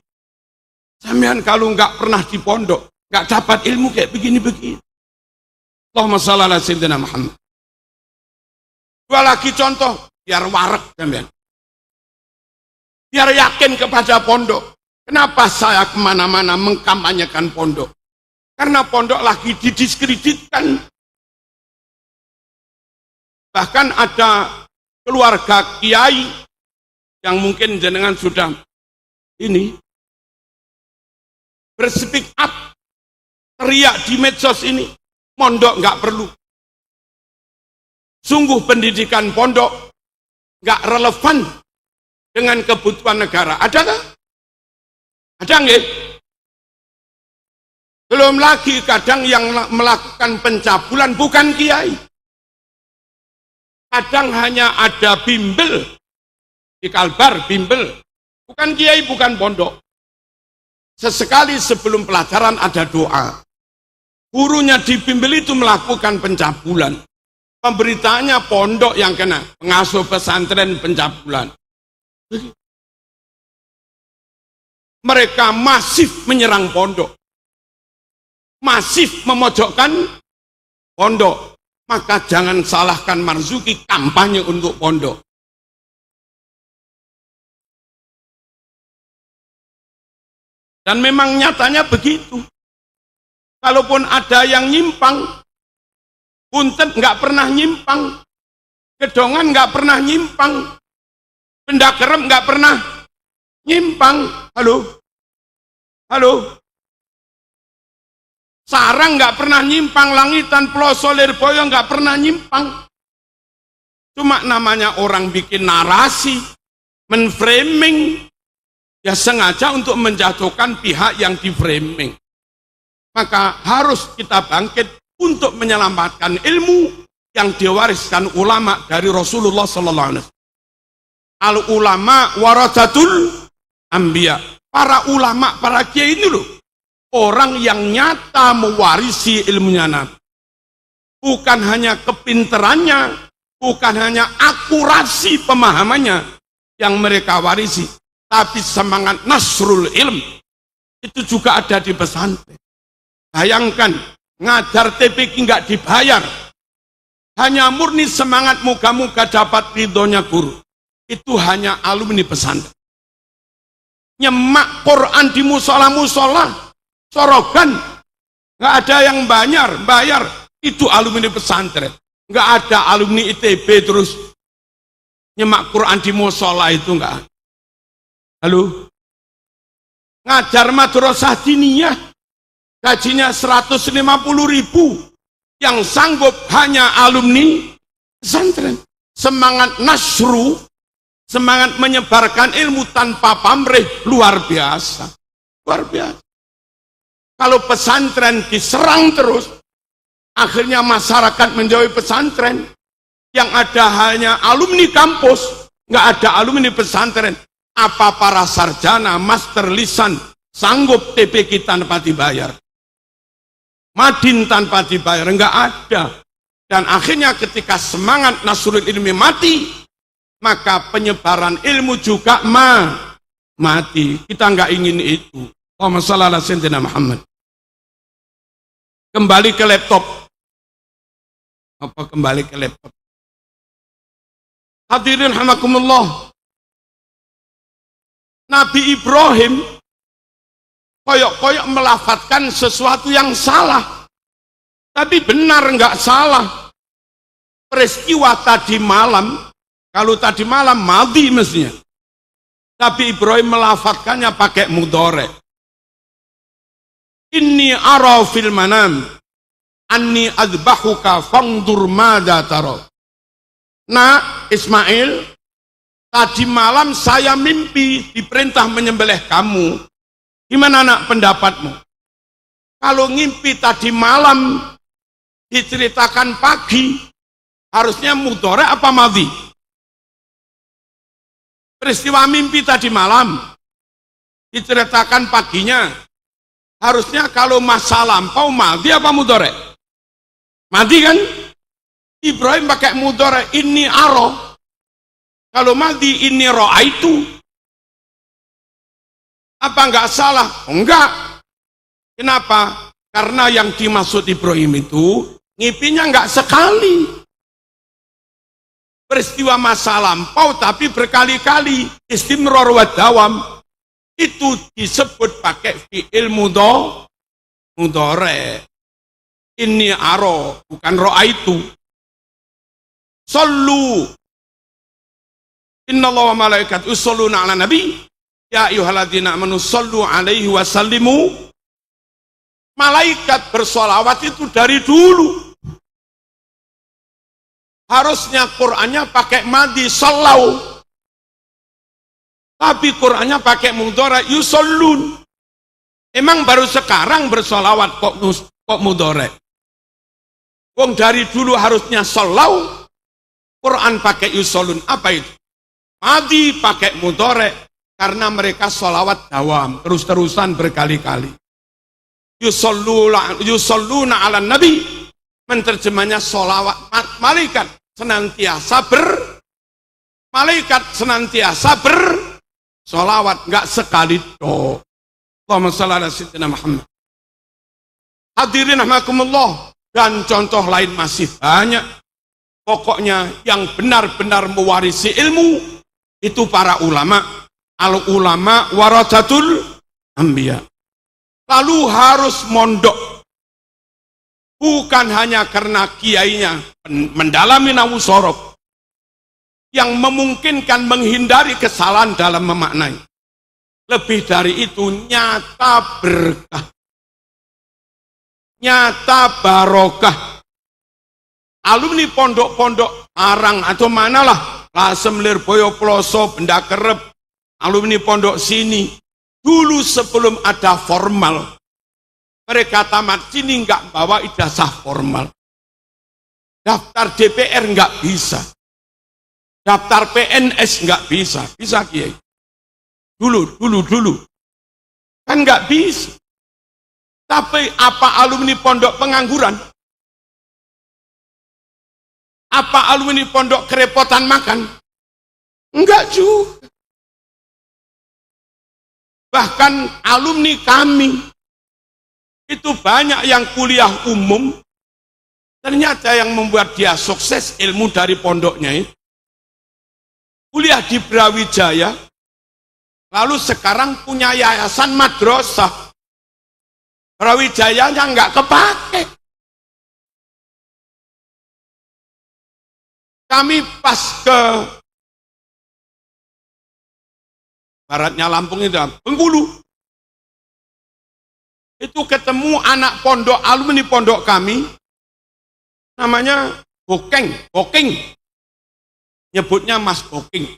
Sampean kalau nggak pernah di pondok, nggak dapat ilmu kayak begini-begini. Allahumma shalli ala sayyidina Muhammad. Dua lagi contoh, biar warak sampean. Biar yakin kepada pondok. Kenapa saya kemana-mana mengkampanyekan pondok? Karena pondok lagi didiskreditkan. Bahkan ada keluarga kiai yang mungkin jenengan sudah ini berspeak up, teriak di medsos ini, pondok nggak perlu. Sungguh pendidikan pondok nggak relevan dengan kebutuhan negara. Ada nggak? Ada nggak? Belum lagi kadang yang melakukan pencabulan bukan kiai. Kadang hanya ada bimbel di Kalbar, bimbel. Bukan kiai, bukan pondok. Sesekali sebelum pelajaran ada doa. Gurunya di bimbel itu melakukan pencabulan. Pemberitaannya pondok yang kena, pengasuh pesantren pencabulan. Mereka masif menyerang pondok, masif memojokkan pondok. Maka jangan salahkan Marzuki kampanye untuk pondok. Dan memang nyatanya begitu. Kalaupun ada yang nyimpang, Punten nggak pernah nyimpang, Gedongan nggak pernah nyimpang, Pendakerem nggak pernah nyimpang. Halo, Sarang nggak pernah nyimpang, Langitan, Ploso, Lirboyo nggak pernah nyimpang. Cuma namanya orang bikin narasi, menframing, ya sengaja untuk menjatuhkan pihak yang di framing. Maka harus kita bangkit untuk menyelamatkan ilmu yang diwariskan ulama dari Rasulullah sallallahu alaihi wasallam. Al ulama waratsatul anbiya. Para ulama, para kiai ini loh, orang yang nyata mewarisi ilmunya Nabi. Bukan hanya kepinterannya, bukan hanya akurasi pemahamannya yang mereka warisi, tapi semangat nasrul ilm itu juga ada di pesantren. Bayangkan, ngajar TPQ nggak dibayar, hanya murni semangat moga-moga dapat ridhonya guru. Itu hanya alumni pesantren. Nyemak Quran di musola-musola, sorogan, nggak ada yang bayar, itu alumni pesantren. Nggak ada alumni ITB terus nyemak Quran di musola, itu nggak ada. Halo, ngajar madrasah diniyah, gajinya 150.000, yang sanggup hanya alumni pesantren. Semangat nasru, semangat menyebarkan ilmu tanpa pamrih, luar biasa. Luar biasa. Kalau pesantren diserang terus, akhirnya masyarakat menjauhi pesantren. Yang ada hanya alumni kampus, nggak ada alumni pesantren. Apa para sarjana, master lisan, sanggup TPQ tanpa dibayar? Madin tanpa dibayar? Nggak ada. Dan akhirnya ketika semangat nasrul ilmi mati, maka penyebaran ilmu juga mati. Kita nggak ingin itu. Allahumma shalli ala sayyidina Muhammad. Kembali ke laptop. Kembali ke laptop. Hadirin rahimakumullah. Nabi Ibrahim koyok-koyok melafatkan sesuatu yang salah. Tapi benar nggak salah. Peristiwa tadi malam, kalau tadi malam madhi mestinya. Tapi Ibrahim melafatkannya pakai mudhari. Inni ara fil manam anni adbahuka fangdur madza tara. Nak Ismail, tadi malam saya mimpi diperintah menyembelih kamu. Gimana nak pendapatmu? Kalau ngimpi tadi malam diceritakan pagi, harusnya mudhari apa madhi? Peristiwa mimpi tadi malam diceritakan paginya, harusnya kalau masa lampau madhi apa mudhari? Madhi kan? Ibrahim pakai mudhari, ini aro. Kalau madhi ini ra'aitu. Apa enggak salah? Enggak. Kenapa? Karena yang dimaksud Ibrahim itu ngimpinya enggak sekali. Peristiwa masa lampau tapi berkali-kali, istimrar wa dawam, itu disebut pakai fi'il mudhari. Ini aro, bukan ra'aitu. Sallu innallaha wa malaikatahu yusholluna 'alan nabi ya ayyuhalladzina amanu shallu 'alaihi wa sallimu. Malaikat bersolawat itu dari dulu. Harusnya Qur'annya pakai madhi sallau, tapi Qur'annya pakai mudhari yushollun. Emang baru sekarang bersolawat kok mudhari? Wong dari dulu harusnya sallau, Quran pakai yushollun. Apa itu? Madhi pakai mudhari karena mereka sholawat dawam, terus-terusan berkali-kali. Yusholluna 'alan nabi, menerjemahnya sholawat. Malaikat senantiasa sholawat, nggak sekali toh. Allahumma shalli ala sayyidina Muhammad. Hadirin rahimakumullah, dan contoh lain masih banyak. Pokoknya yang benar-benar mewarisi ilmu itu para ulama. Al ulama waratsatul anbiya. Lalu harus mondok. Bukan hanya karena kiainya mendalami nahu sorok, yang memungkinkan menghindari kesalahan dalam memaknai. Lebih dari itu, nyata berkah, nyata barokah. Alumni pondok-pondok Arang atau manalah, Lasem, Lirboyo, Ploso, Benda Kerep, alumni pondok sini, dulu sebelum ada formal, Mereka tamat sini nggak bawa ijazah formal. Daftar DPR nggak bisa. Daftar PNS nggak bisa. Bisa Kiai? Dulu. Kan nggak bisa. Tapi apa alumni pondok pengangguran? Apa alumni pondok kerepotan makan? Enggak juga. Bahkan alumni kami itu banyak yang kuliah umum, ternyata yang membuat dia sukses ilmu dari pondoknya itu. Kuliah di Brawijaya, lalu sekarang punya yayasan madrasah. Brawijayanya nggak kepake. Kami pas ke baratnya Lampung itu, Bengkulu. Itu ketemu anak pondok, alumni pondok kami, namanya Boking. Nyebutnya Mas Boking.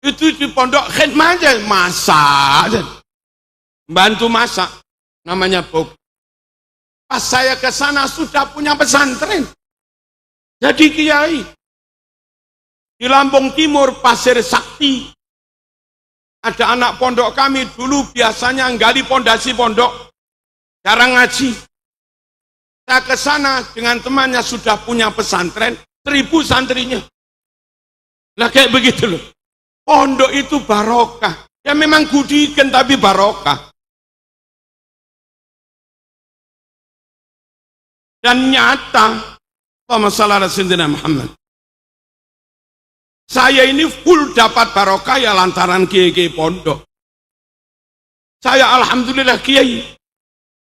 Itu di pondok khidmah aja, masak. Bantu masak, namanya Boking. Pas saya ke sana sudah punya pesantren. Jadi kiai. Di Lampung Timur, Pasir Sakti. Ada anak pondok kami dulu biasanya gali pondasi pondok, jarang ngaji. Saya ke sana dengan temannya sudah punya pesantren, 1000 santrinya. Lah kayak begitu loh. Pondok itu barokah. Ya memang gudikan tapi barokah. Dan nyata, masalah Rasulullah Muhammad. Saya ini full dapat barokah ya lantaran kiai pondok. Saya alhamdulillah kiai.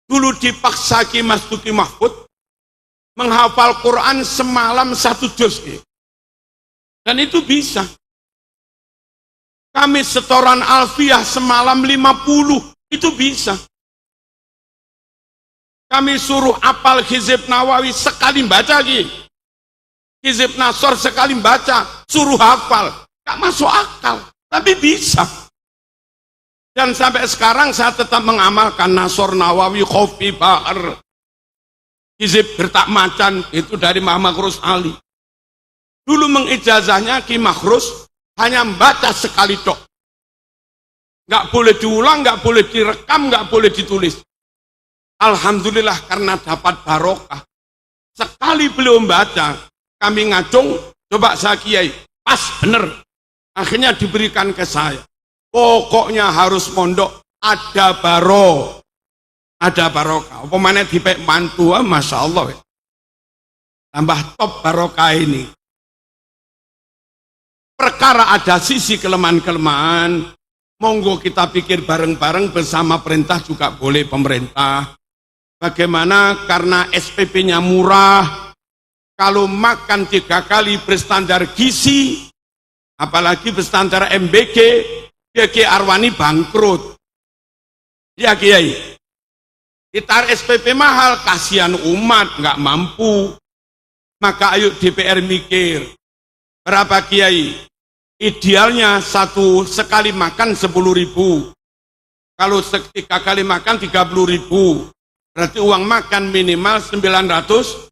Dulu dipaksa Ki Mas Duki Mahfud menghafal Quran semalam 1 juz. Dan itu bisa. Kami setoran alfiyah semalam 50, itu bisa. Kami suruh apal Hizib Nawawi sekali baca Ki. Hizib Nasor sekali baca, suruh hafal. Gak masuk akal, tapi bisa. Dan sampai sekarang saya tetap mengamalkan Nasor Nawawi Khofi Bahar. Hizib Bertak Macan, itu dari Makrus Ali. Dulu mengijazahnya Ki Makrus hanya membaca sekali tok. Gak boleh diulang, gak boleh direkam, gak boleh ditulis. Alhamdulillah karena dapat barokah. Sekali beliau membaca, kami ngacung, coba saya kiai, pas bener. Akhirnya diberikan ke saya. Pokoknya harus mondok, ada barokah. Apa mana dipek mantu, Masya Allah. Tambah top barokah ini. Perkara ada sisi kelemahan-kelemahan, monggo kita pikir bareng-bareng bersama perintah juga boleh pemerintah. Bagaimana karena SPP-nya murah, kalau makan 3 kali berstandar gizi, apalagi berstandar MBG, Kiai Arwani bangkrut. Ya Kiai, ditarik SPP mahal, kasihan umat, nggak mampu. Maka ayo DPR mikir, berapa Kiai? Idealnya sekali makan 10.000. Kalau 3 kali makan 30.000. Berarti uang makan minimal 900.000.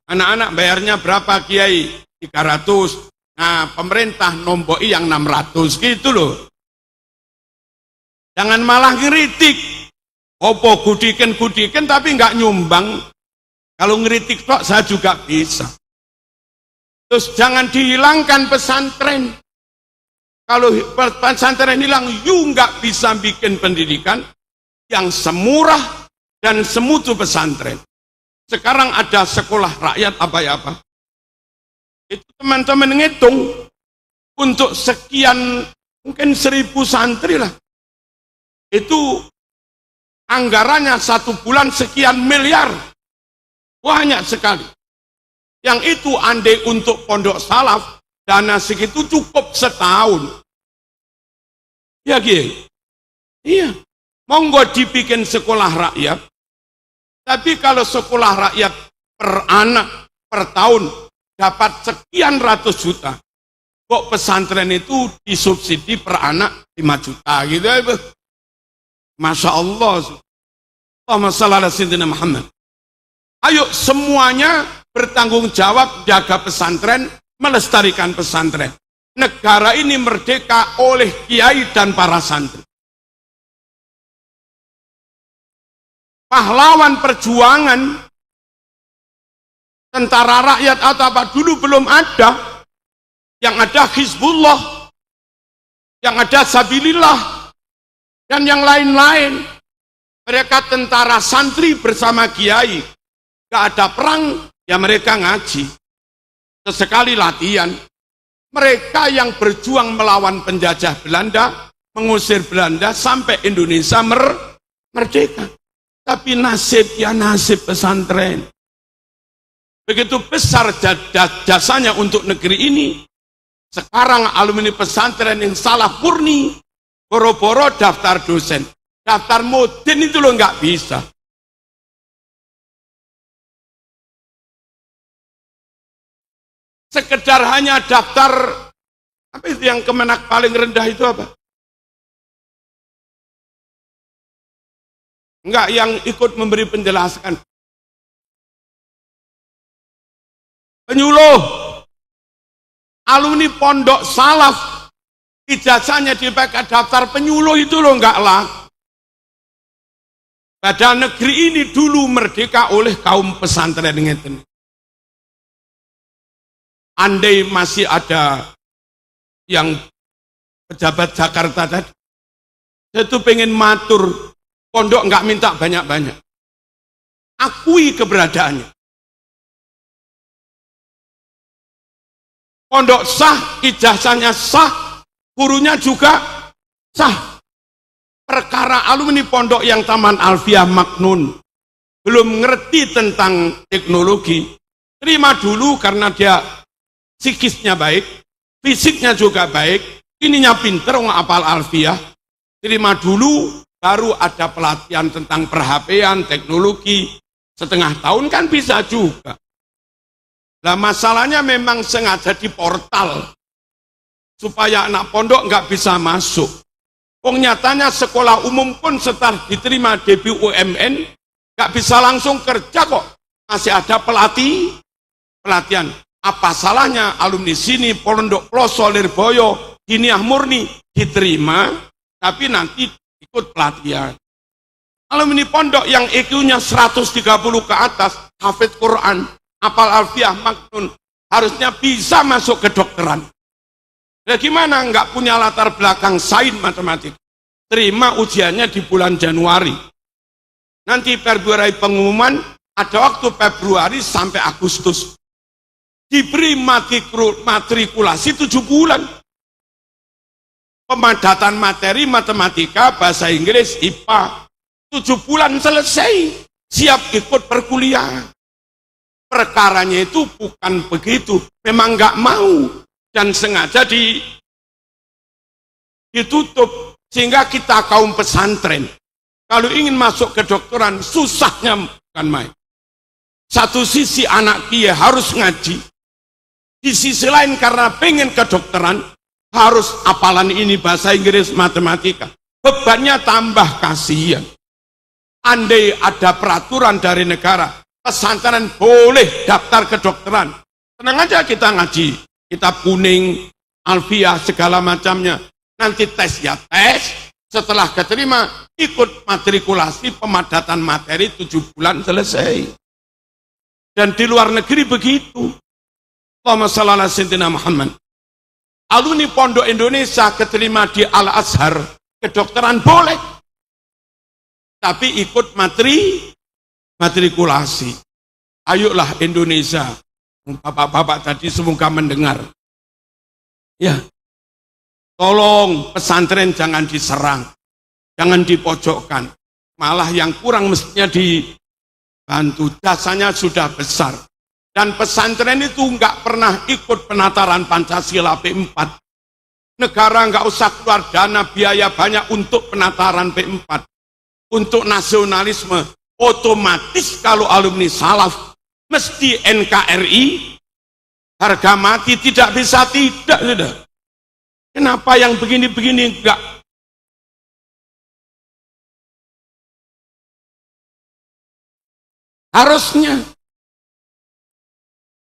Anak-anak bayarnya berapa Kiai? 300. Nah pemerintah nomboi yang 600 gitu loh. Jangan malah ngeritik. Opo gudiken tapi nggak nyumbang. Kalau ngeritik kok saya juga bisa. Terus jangan dihilangkan pesantren. Kalau pesantren hilang, you nggak bisa bikin pendidikan yang semurah dan semutu pesantren. Sekarang ada sekolah rakyat apa. Itu teman-teman ngitung untuk sekian, mungkin 1000 santri lah. Itu anggarannya 1 bulan sekian miliar. Banyak sekali. Yang itu andai untuk pondok salaf, dana segitu cukup setahun. Ya Kiai? Iya. Monggo dibikin sekolah rakyat. Tapi kalau sekolah rakyat per anak, per tahun, dapat sekian ratus juta. Kok pesantren itu disubsidi per anak 5 juta gitu ya. Masya Allah. Allahumma shalli ala sayyidina Muhammad. Ayo semuanya bertanggung jawab jaga pesantren, melestarikan pesantren. Negara ini merdeka oleh kiai dan para santri. Pahlawan perjuangan tentara rakyat atau apa dulu belum ada. Yang ada Hizbullah, yang ada Sabilillah, dan yang lain-lain. Mereka tentara santri bersama kiai. Gak ada perang, ya mereka ngaji. Sesekali latihan. Mereka yang berjuang melawan penjajah Belanda, mengusir Belanda sampai Indonesia merdeka. Tapi nasib ya nasib pesantren. Begitu besar jasanya untuk negeri ini. Sekarang alumni pesantren yang salah murni, boro-boro daftar dosen. Daftar modin itu loh nggak bisa. Sekedar hanya daftar, apa itu yang kemenak paling rendah itu apa? Enggak, yang ikut memberi penjelasan. Penyuluh, alumni pondok salaf, ijazahnya dipakai daftar penyuluh itu loh enggak lah. Padahal negeri ini dulu merdeka oleh kaum pesantren ngeten. Andai masih ada yang pejabat Jakarta tadi, saya tuh pengen matur, pondok nggak minta banyak-banyak. Akui keberadaannya. Pondok sah, ijazahnya sah, gurunya juga sah. Perkara alumni pondok yang Taman Alfiah Maknun belum ngerti tentang teknologi, terima dulu karena dia psikisnya baik, fisiknya juga baik, ininya pinter, ngapal Alfiah, terima dulu, baru ada pelatihan tentang per-HP-an, teknologi, setengah tahun kan bisa juga. Nah masalahnya memang sengaja di portal, supaya anak pondok nggak bisa masuk. Nyatanya sekolah umum pun setelah diterima DBUMN, nggak bisa langsung kerja kok, masih ada pelatihan. Apa salahnya alumni sini, Pondok Ploso, Lirboyo, Hiniah Murni, diterima, tapi nanti ikut pelatihan. Alumni pondok yang IQ-nya 130 ke atas, hafid Quran, hafal Alfiah Maknun, harusnya bisa masuk ke dokteran. Nah gimana nggak punya latar belakang sains matematik? Terima ujiannya di bulan Januari. Nanti Februari pengumuman, ada waktu Februari sampai Agustus. Diberi matrikulasi 7 bulan. Pemadatan materi matematika, bahasa Inggris, IPA. 7 bulan selesai. Siap ikut perkuliahan. Perkaranya itu bukan begitu. Memang nggak mau. Dan sengaja ditutup. Sehingga kita kaum pesantren, kalau ingin masuk ke dokteran, susahnya bukan main. Satu sisi anak kiai harus ngaji. Di sisi lain karena pengen ke dokteran, harus hafalan ini bahasa Inggris, matematika. Bebannya tambah kasihan. Andai ada peraturan dari negara, pesantren boleh daftar ke dokteran. Tenang aja kita ngaji. Kitab kuning, Alfiah, segala macamnya. Nanti tes ya tes, setelah keterima, ikut matrikulasi pemadatan materi 7 bulan selesai. Dan di luar negeri begitu. Allahumma shalli ala sayyidina Muhammad. Alumni Pondok Indonesia keterima di Al-Azhar, kedokteran boleh. Tapi ikut matrikulasi. Ayolah Indonesia. Bapak-bapak tadi semoga mendengar. Ya. Tolong pesantren jangan diserang. Jangan dipojokkan. Malah yang kurang mestinya dibantu. Jasanya sudah besar. Dan pesantren itu nggak pernah ikut penataran Pancasila P4. Negara nggak usah keluar dana biaya banyak untuk penataran P4. Untuk nasionalisme. Otomatis kalau alumni salaf mesti NKRI, harga mati, tidak bisa tidak sudah. Kenapa yang begini-begini enggak Harusnya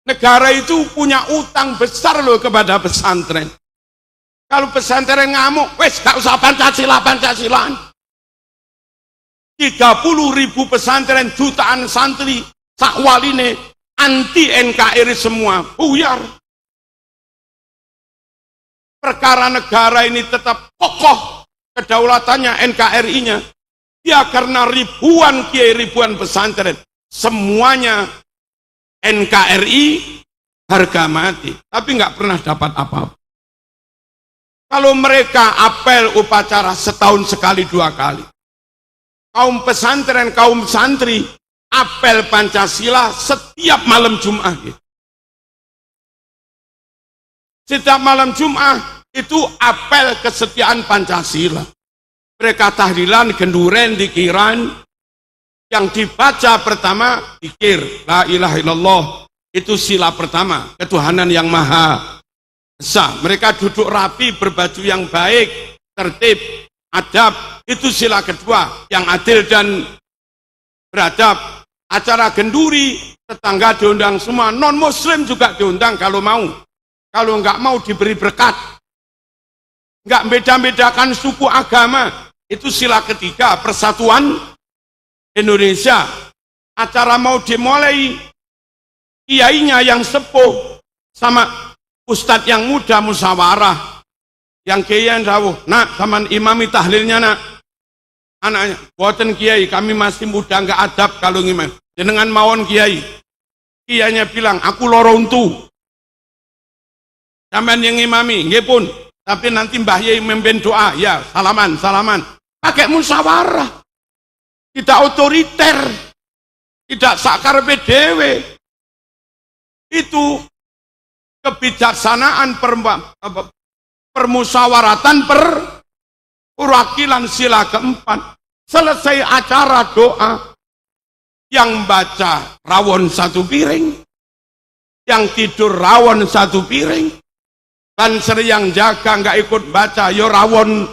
negara itu punya utang besar loh kepada pesantren. Kalau pesantren ngamuk, wes gak usah Pancasila, Pancasilaan. 30.000 pesantren, jutaan santri, sakwaline anti NKRI semua, buyar. Perkara negara ini tetap kokoh kedaulatannya, NKRI-nya. Ya karena ribuan kiai, ribuan pesantren, semuanya NKRI harga mati, tapi nggak pernah dapat apa-apa. Kalau mereka apel upacara setahun sekali 2 kali, kaum pesantren, kaum santri apel Pancasila setiap malam Jumat. Setiap malam Jumat itu apel kesetiaan Pancasila. Mereka tahlilan, genduren, dikiran. Yang dibaca pertama zikir la ilaha illallah, itu sila pertama, ketuhanan yang maha esa. Mereka duduk rapi, berbaju yang baik, tertib, adab, itu sila kedua, yang adil dan beradab. Acara genduri, tetangga diundang semua, non muslim juga diundang kalau mau. Kalau enggak mau diberi berkat. Enggak beda-bedakan suku agama, itu sila ketiga, persatuan Indonesia. Acara mau dimulai, kiainya yang sepuh sama ustadz yang muda musyawarah. Yang kiai yang jauh, nak sama imami tahlilnya nak. Anaknya, buatan kiai, kami masih muda nggak adab kalau ngimam. Jenengan mawon kiai. Kiainya bilang, aku loro untu. Sampean yang imami, nggih pun. Tapi nanti Mbah Yai memimpin doa, ya salaman, salaman. Pakai musyawarah. Tidak otoriter, tidak sakar PDW. Itu kebijaksanaan permusyawaratan perwakilan sila keempat. Selesai acara doa, yang baca rawon 1 piring, yang tidur rawon 1 piring, dan yang jaga nggak ikut baca, yo rawon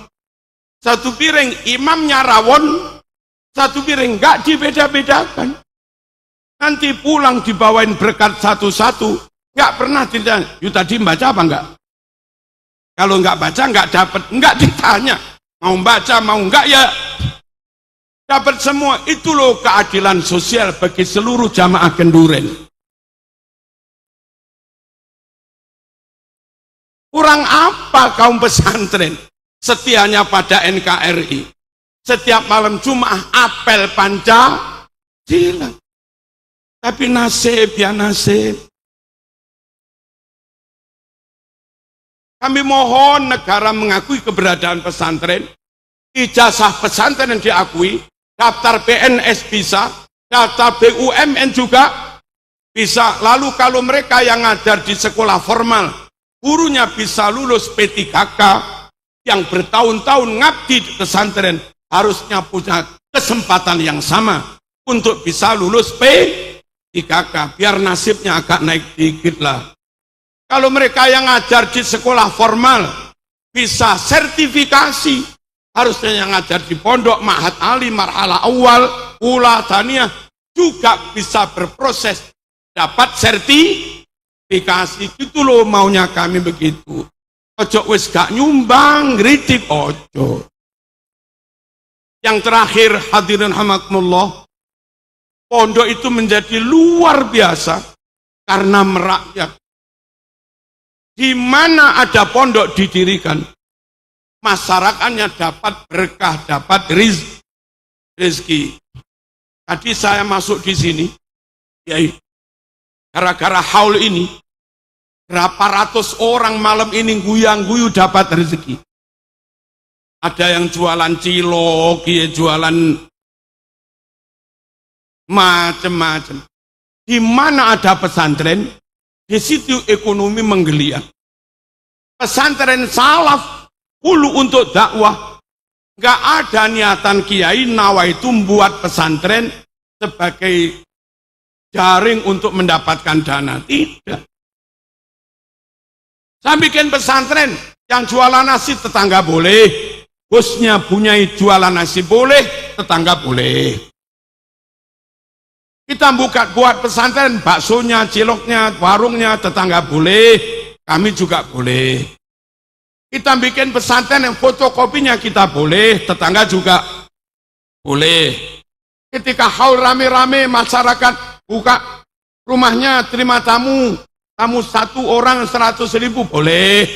1 piring, imamnya rawon 1 piring, nggak dibeda-bedakan. Nanti pulang dibawain berkat satu-satu, nggak pernah ditanya, yuk tadi baca apa enggak? Kalau nggak baca nggak dapat, nggak ditanya, mau baca mau enggak ya dapat semua. Itu loh keadilan sosial bagi seluruh jamaah genduren. Kurang apa kaum pesantren setianya pada NKRI? Setiap malam Jumat apel Pancasila. Tapi nasib ya nasib. Kami mohon negara mengakui keberadaan pesantren, ijazah pesantren yang diakui, daftar PNS bisa, daftar BUMN juga bisa. Lalu kalau mereka yang ngajar di sekolah formal, gurunya bisa lulus P3K, yang bertahun-tahun ngabdi di pesantren harusnya punya kesempatan yang sama untuk bisa lulus P3K, biar nasibnya agak naik dikit lah. Kalau mereka yang ngajar di sekolah formal bisa sertifikasi, harusnya yang ngajar di pondok, ma'had ali, marhalah awal, ula, thaniyah juga bisa berproses dapat sertifikasi. Gitu loh maunya kami begitu. Ojo wis gak nyumbang, kritik ojo. Yang terakhir, hadirin hamakumullah, pondok itu menjadi luar biasa karena merakyat. Di mana ada pondok didirikan, masyarakatnya dapat berkah, dapat rezeki. Tadi saya masuk di sini, yai, gara-gara haul ini, berapa ratus orang malam ini guyang-guyu dapat rezeki. Ada yang jualan cilok, ya jualan macam-macam. Di mana ada pesantren, di situ ekonomi menggeliat. Pesantren salaf hulu untuk dakwah, nggak ada niatan kiai nawa itu membuat pesantren sebagai jaring untuk mendapatkan dana, tidak. Saya bikin pesantren yang jualan nasi tetangga boleh, bosnya punya jualan nasi boleh, tetangga boleh. Kita buat pesantren, baksonya, ciloknya, warungnya, tetangga boleh, kami juga boleh. Kita bikin pesantren yang fotokopinya kita boleh, tetangga juga boleh. Ketika haul rame-rame masyarakat buka rumahnya, terima tamu 1 orang 100.000 boleh.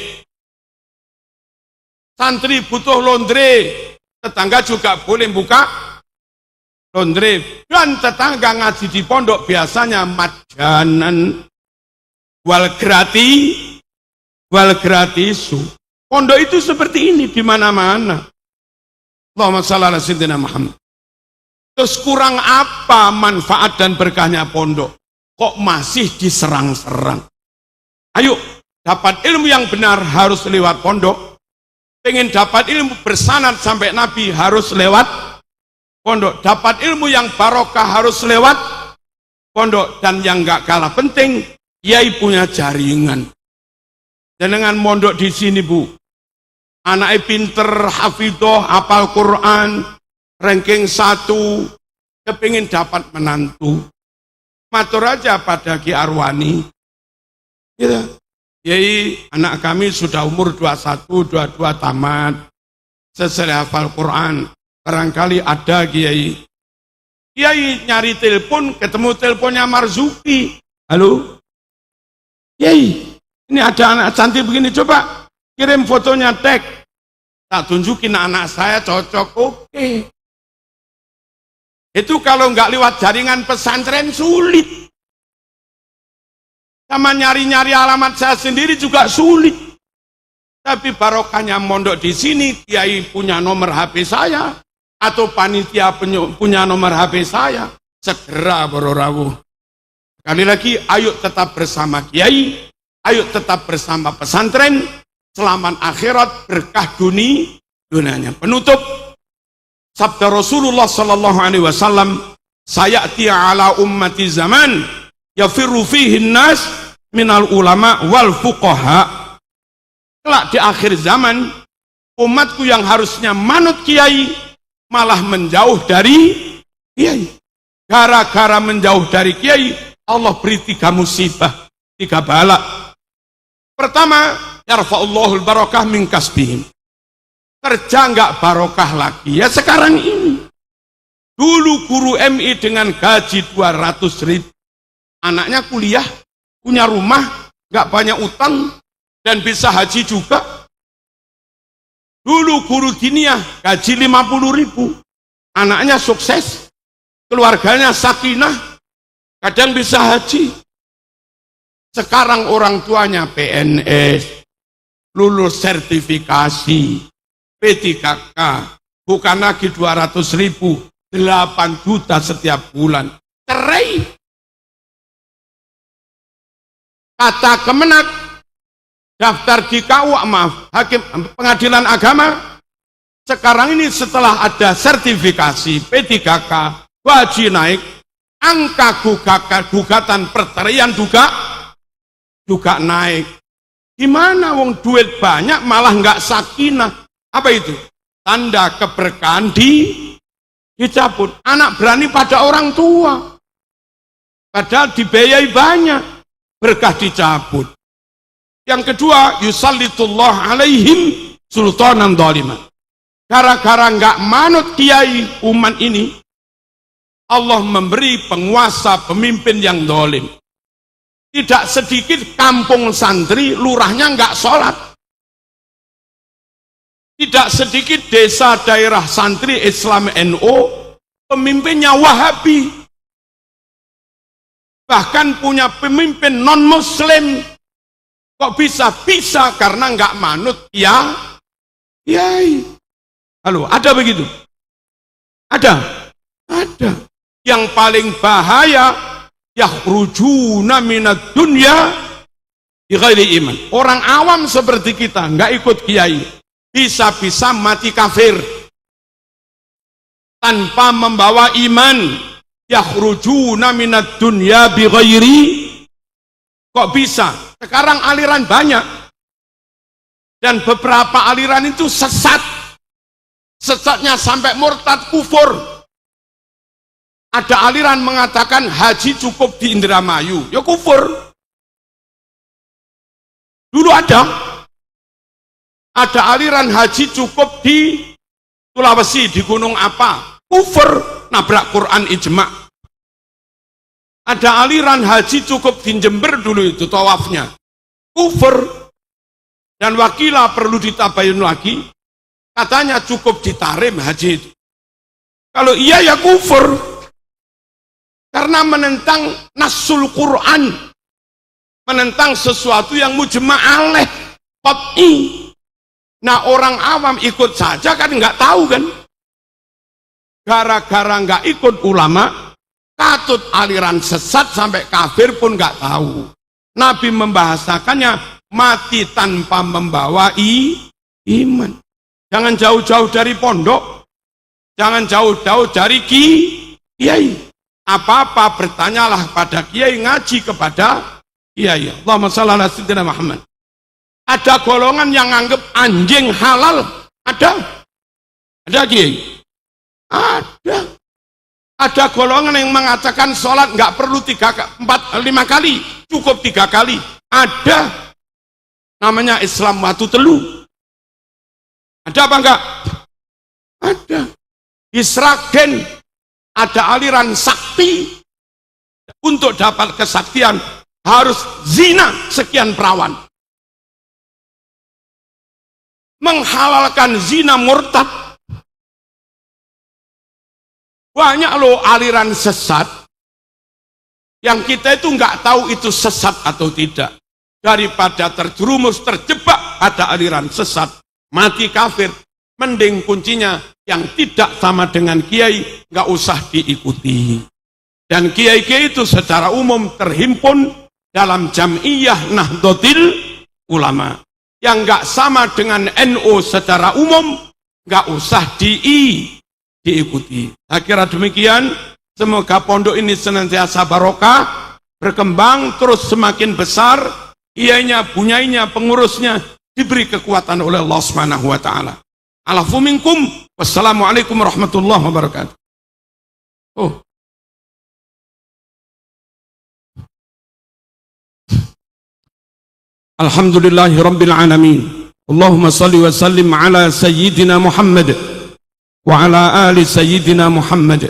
Santri butuh laundry, tetangga juga boleh buka laundry. Dan tetangga ngaji di pondok biasanya majanan wal gratisu. Pondok itu seperti ini di mana-mana. Allahumma shalli ala sayyidina Muhammad. Terus kurang apa manfaat dan berkahnya pondok? Kok masih diserang-serang? Ayo, dapat ilmu yang benar harus lewat pondok. Pengen dapat ilmu bersanad sampai Nabi harus lewat pondok. Dapat ilmu yang barokah harus lewat pondok. Dan yang gak kalah penting, kiai punya jaringan. Dan dengan mondok di sini, Bu, anaknya pinter, hafidhoh, hafal Quran, ranking 1, kepingin dapat menantu. Matur aja pada Ki Arwani. Gitu. Kiai, anak kami sudah umur 21, 22 tamat. Selesai hafal Quran. Barangkali ada Kiai. Kiai nyari telepon, ketemu teleponnya Marzuki. Halo? Kiai, ini ada anak cantik begini, coba kirim fotonya, tag. Tak tunjukin anak saya cocok, oke. Itu kalau nggak lewat jaringan pesantren sulit. Sama nyari-nyari alamat saya sendiri juga sulit. Tapi barokahnya mondok di sini, kiai punya nomor HP saya, atau panitia punya nomor HP saya, segera bororawu. Sekali lagi, ayo tetap bersama kiai, ayo tetap bersama pesantren, selamat akhirat, berkah dunianya. Penutup, sabda Rasulullah sallallahu alaihi wasallam, sayati ala ummati zaman yafirru fihi nas minal ulama wal fuqaha. Kelak di akhir zaman, umatku yang harusnya manut kiai malah menjauh dari kiai. Gara-gara menjauh dari kiai, Allah beri 3 musibah, 3 bala. Pertama, yarfa'ullahul barakah min kasbihim. Kerja enggak barokah lagi. Ya sekarang ini. Dulu guru MI dengan gaji 200.000. Anaknya kuliah, punya rumah, enggak banyak utang, dan bisa haji juga. Dulu guru diniyah, gaji 50.000. Anaknya sukses, keluarganya sakinah, kadang bisa haji. Sekarang orang tuanya PNS, lulus sertifikasi, P3K, bukan lagi 200.000, 8 juta setiap bulan. Cerai. Kata Kemenak, daftar di KUA, Hakim Pengadilan Agama, sekarang ini setelah ada sertifikasi P3K, wajib naik, angka gugatan perceraian juga naik. Gimana wong duit banyak malah nggak sakinah? Apa itu? Tanda keberkahan dicabut. Anak berani pada orang tua. Padahal dibiayai banyak. Berkah dicabut. Yang kedua, yusallitullah alaihim sultanan dhaliman. Gara-gara nggak manut kiai umat ini, Allah memberi penguasa pemimpin yang dhalim. Tidak sedikit kampung santri, lurahnya nggak sholat. Tidak sedikit desa daerah santri Islam NU, pemimpinnya Wahabi. Bahkan punya pemimpin non-muslim. Kok bisa? Bisa karena nggak manut kiai. Halo, ada begitu? Ada. Yang paling bahaya, yakhrujuna minad dunya bighairi iman. Orang awam seperti kita nggak ikut kiai, bisa-bisa mati kafir tanpa membawa iman. Yakhrujuna minad dunya bighairi. Kok bisa? Sekarang aliran banyak, dan beberapa aliran itu sesatnya sampai murtad kufur. Ada aliran mengatakan haji cukup di Indramayu, ya kufur. Dulu ada aliran haji cukup di Sulawesi, di gunung apa, kufur, nabrak Quran ijma'. Ada aliran haji cukup di Jember dulu itu tawafnya, kufur. Dan wakilah perlu ditabayun lagi, katanya cukup di Tarim haji itu. Kalau iya ya kufur, karena menentang nasul Quran, menentang sesuatu yang mujma' alaih, qat'i. Nah orang awam ikut saja kan nggak tahu kan, gara-gara nggak ikut ulama, katut aliran sesat sampai kafir pun nggak tahu. Nabi membahasakannya mati tanpa membawa iman. Jangan jauh-jauh dari pondok, jangan jauh-jauh dari kiai. Apa-apa bertanyalah pada kiai, ngaji kepada kiai. Allahumma shalli ala sayyidina Muhammad. Ada golongan yang anggap anjing halal, ada kiai, ada golongan yang mengatakan sholat nggak perlu 3, 4, 5 kali, cukup 3 kali, ada. Namanya Islam watu telu. Ada apa enggak? Ada. Di Sragen ada aliran sakti. Untuk dapat kesaktian harus zina sekian perawan. Menghalalkan zina murtad. Banyak loh aliran sesat yang kita itu enggak tahu itu sesat atau tidak. Daripada terjerumus, terjebak pada aliran sesat, mati kafir, mending kuncinya yang tidak sama dengan kiai, nggak usah diikuti. Dan kiai-kiai itu secara umum terhimpun dalam Jam'iyah Nahdlatul Ulama. Yang nggak sama dengan NU secara umum, nggak usah diikuti. Saya kira demikian, semoga pondok ini senantiasa barokah, berkembang, terus semakin besar, ianya, bunyainya, pengurusnya diberi kekuatan oleh Allah Subhanahu wa taala. Alafu minkum. Wassalamualaikum warahmatullahi wabarakatuh. Alhamdulillahi rabbil alamin. Allahumma salli wa sallim ala sayyidina Muhammad wa ala ali sayyidina Muhammad.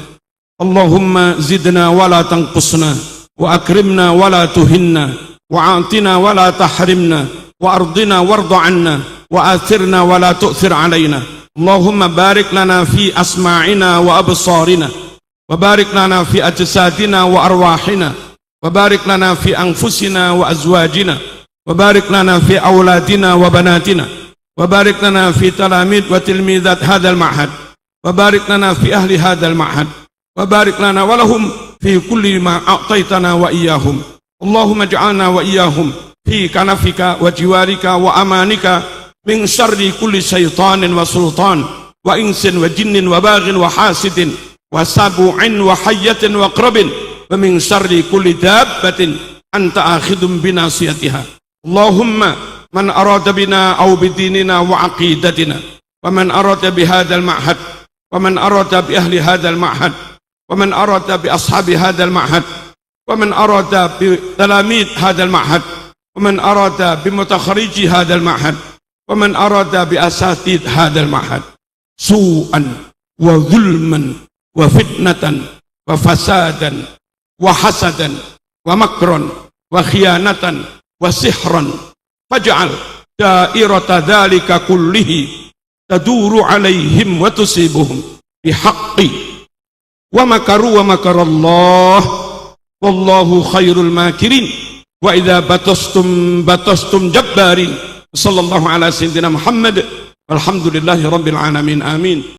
Allahumma zidna wa la tanqusna wa akrimna wa la tuhinna. وعاطنا ولا تحرمنا وأرضنا وارض عنا وآثرنا ولا تؤثر علينا. اللهم بارك لنا في أسماعنا وأبصارنا وبارك لنا في أجسادنا وأرواحنا وبارك لنا في أنفسنا وأزواجنا وبارك لنا في أولادنا وبناتنا وبارك لنا في تلاميذ وتلميذات هذا المعهد وبارك لنا في أهل هذا المعهد وبارك لنا ولهم في كل ما أعطيتنا وإياهم. اللهم اجعلنا وإياهم في كنفك وجوارك وأمانك من شر كل شيطان وسلطان وإنس وجن وباغ وحاسد وسبع وحية وقرب ومن شر كل دابة أنت آخذ بناصيتها. اللهم من أراد بنا أو بديننا وعقيدتنا ومن أراد بهذا المعهد ومن أراد بأهل هذا المعهد ومن أراد بأصحاب هذا المعهد ومن أراد بتلاميذ هذا المعهد ومن أراد بمتخرجي هذا المعهد ومن أراد بأساتذة هذا المعهد سوءا وظلما وفتنة وفسادا وحسدا ومكرا وخيانة وسحرا فاجعل دائرة ذلك كله تدور عليهم وتصيبهم بحق ومكروا ومكر الله والله خير الماكرين وإذا بطشتم جبارين. صلى الله على سيدنا محمد والحمد لله رب العالمين. آمين.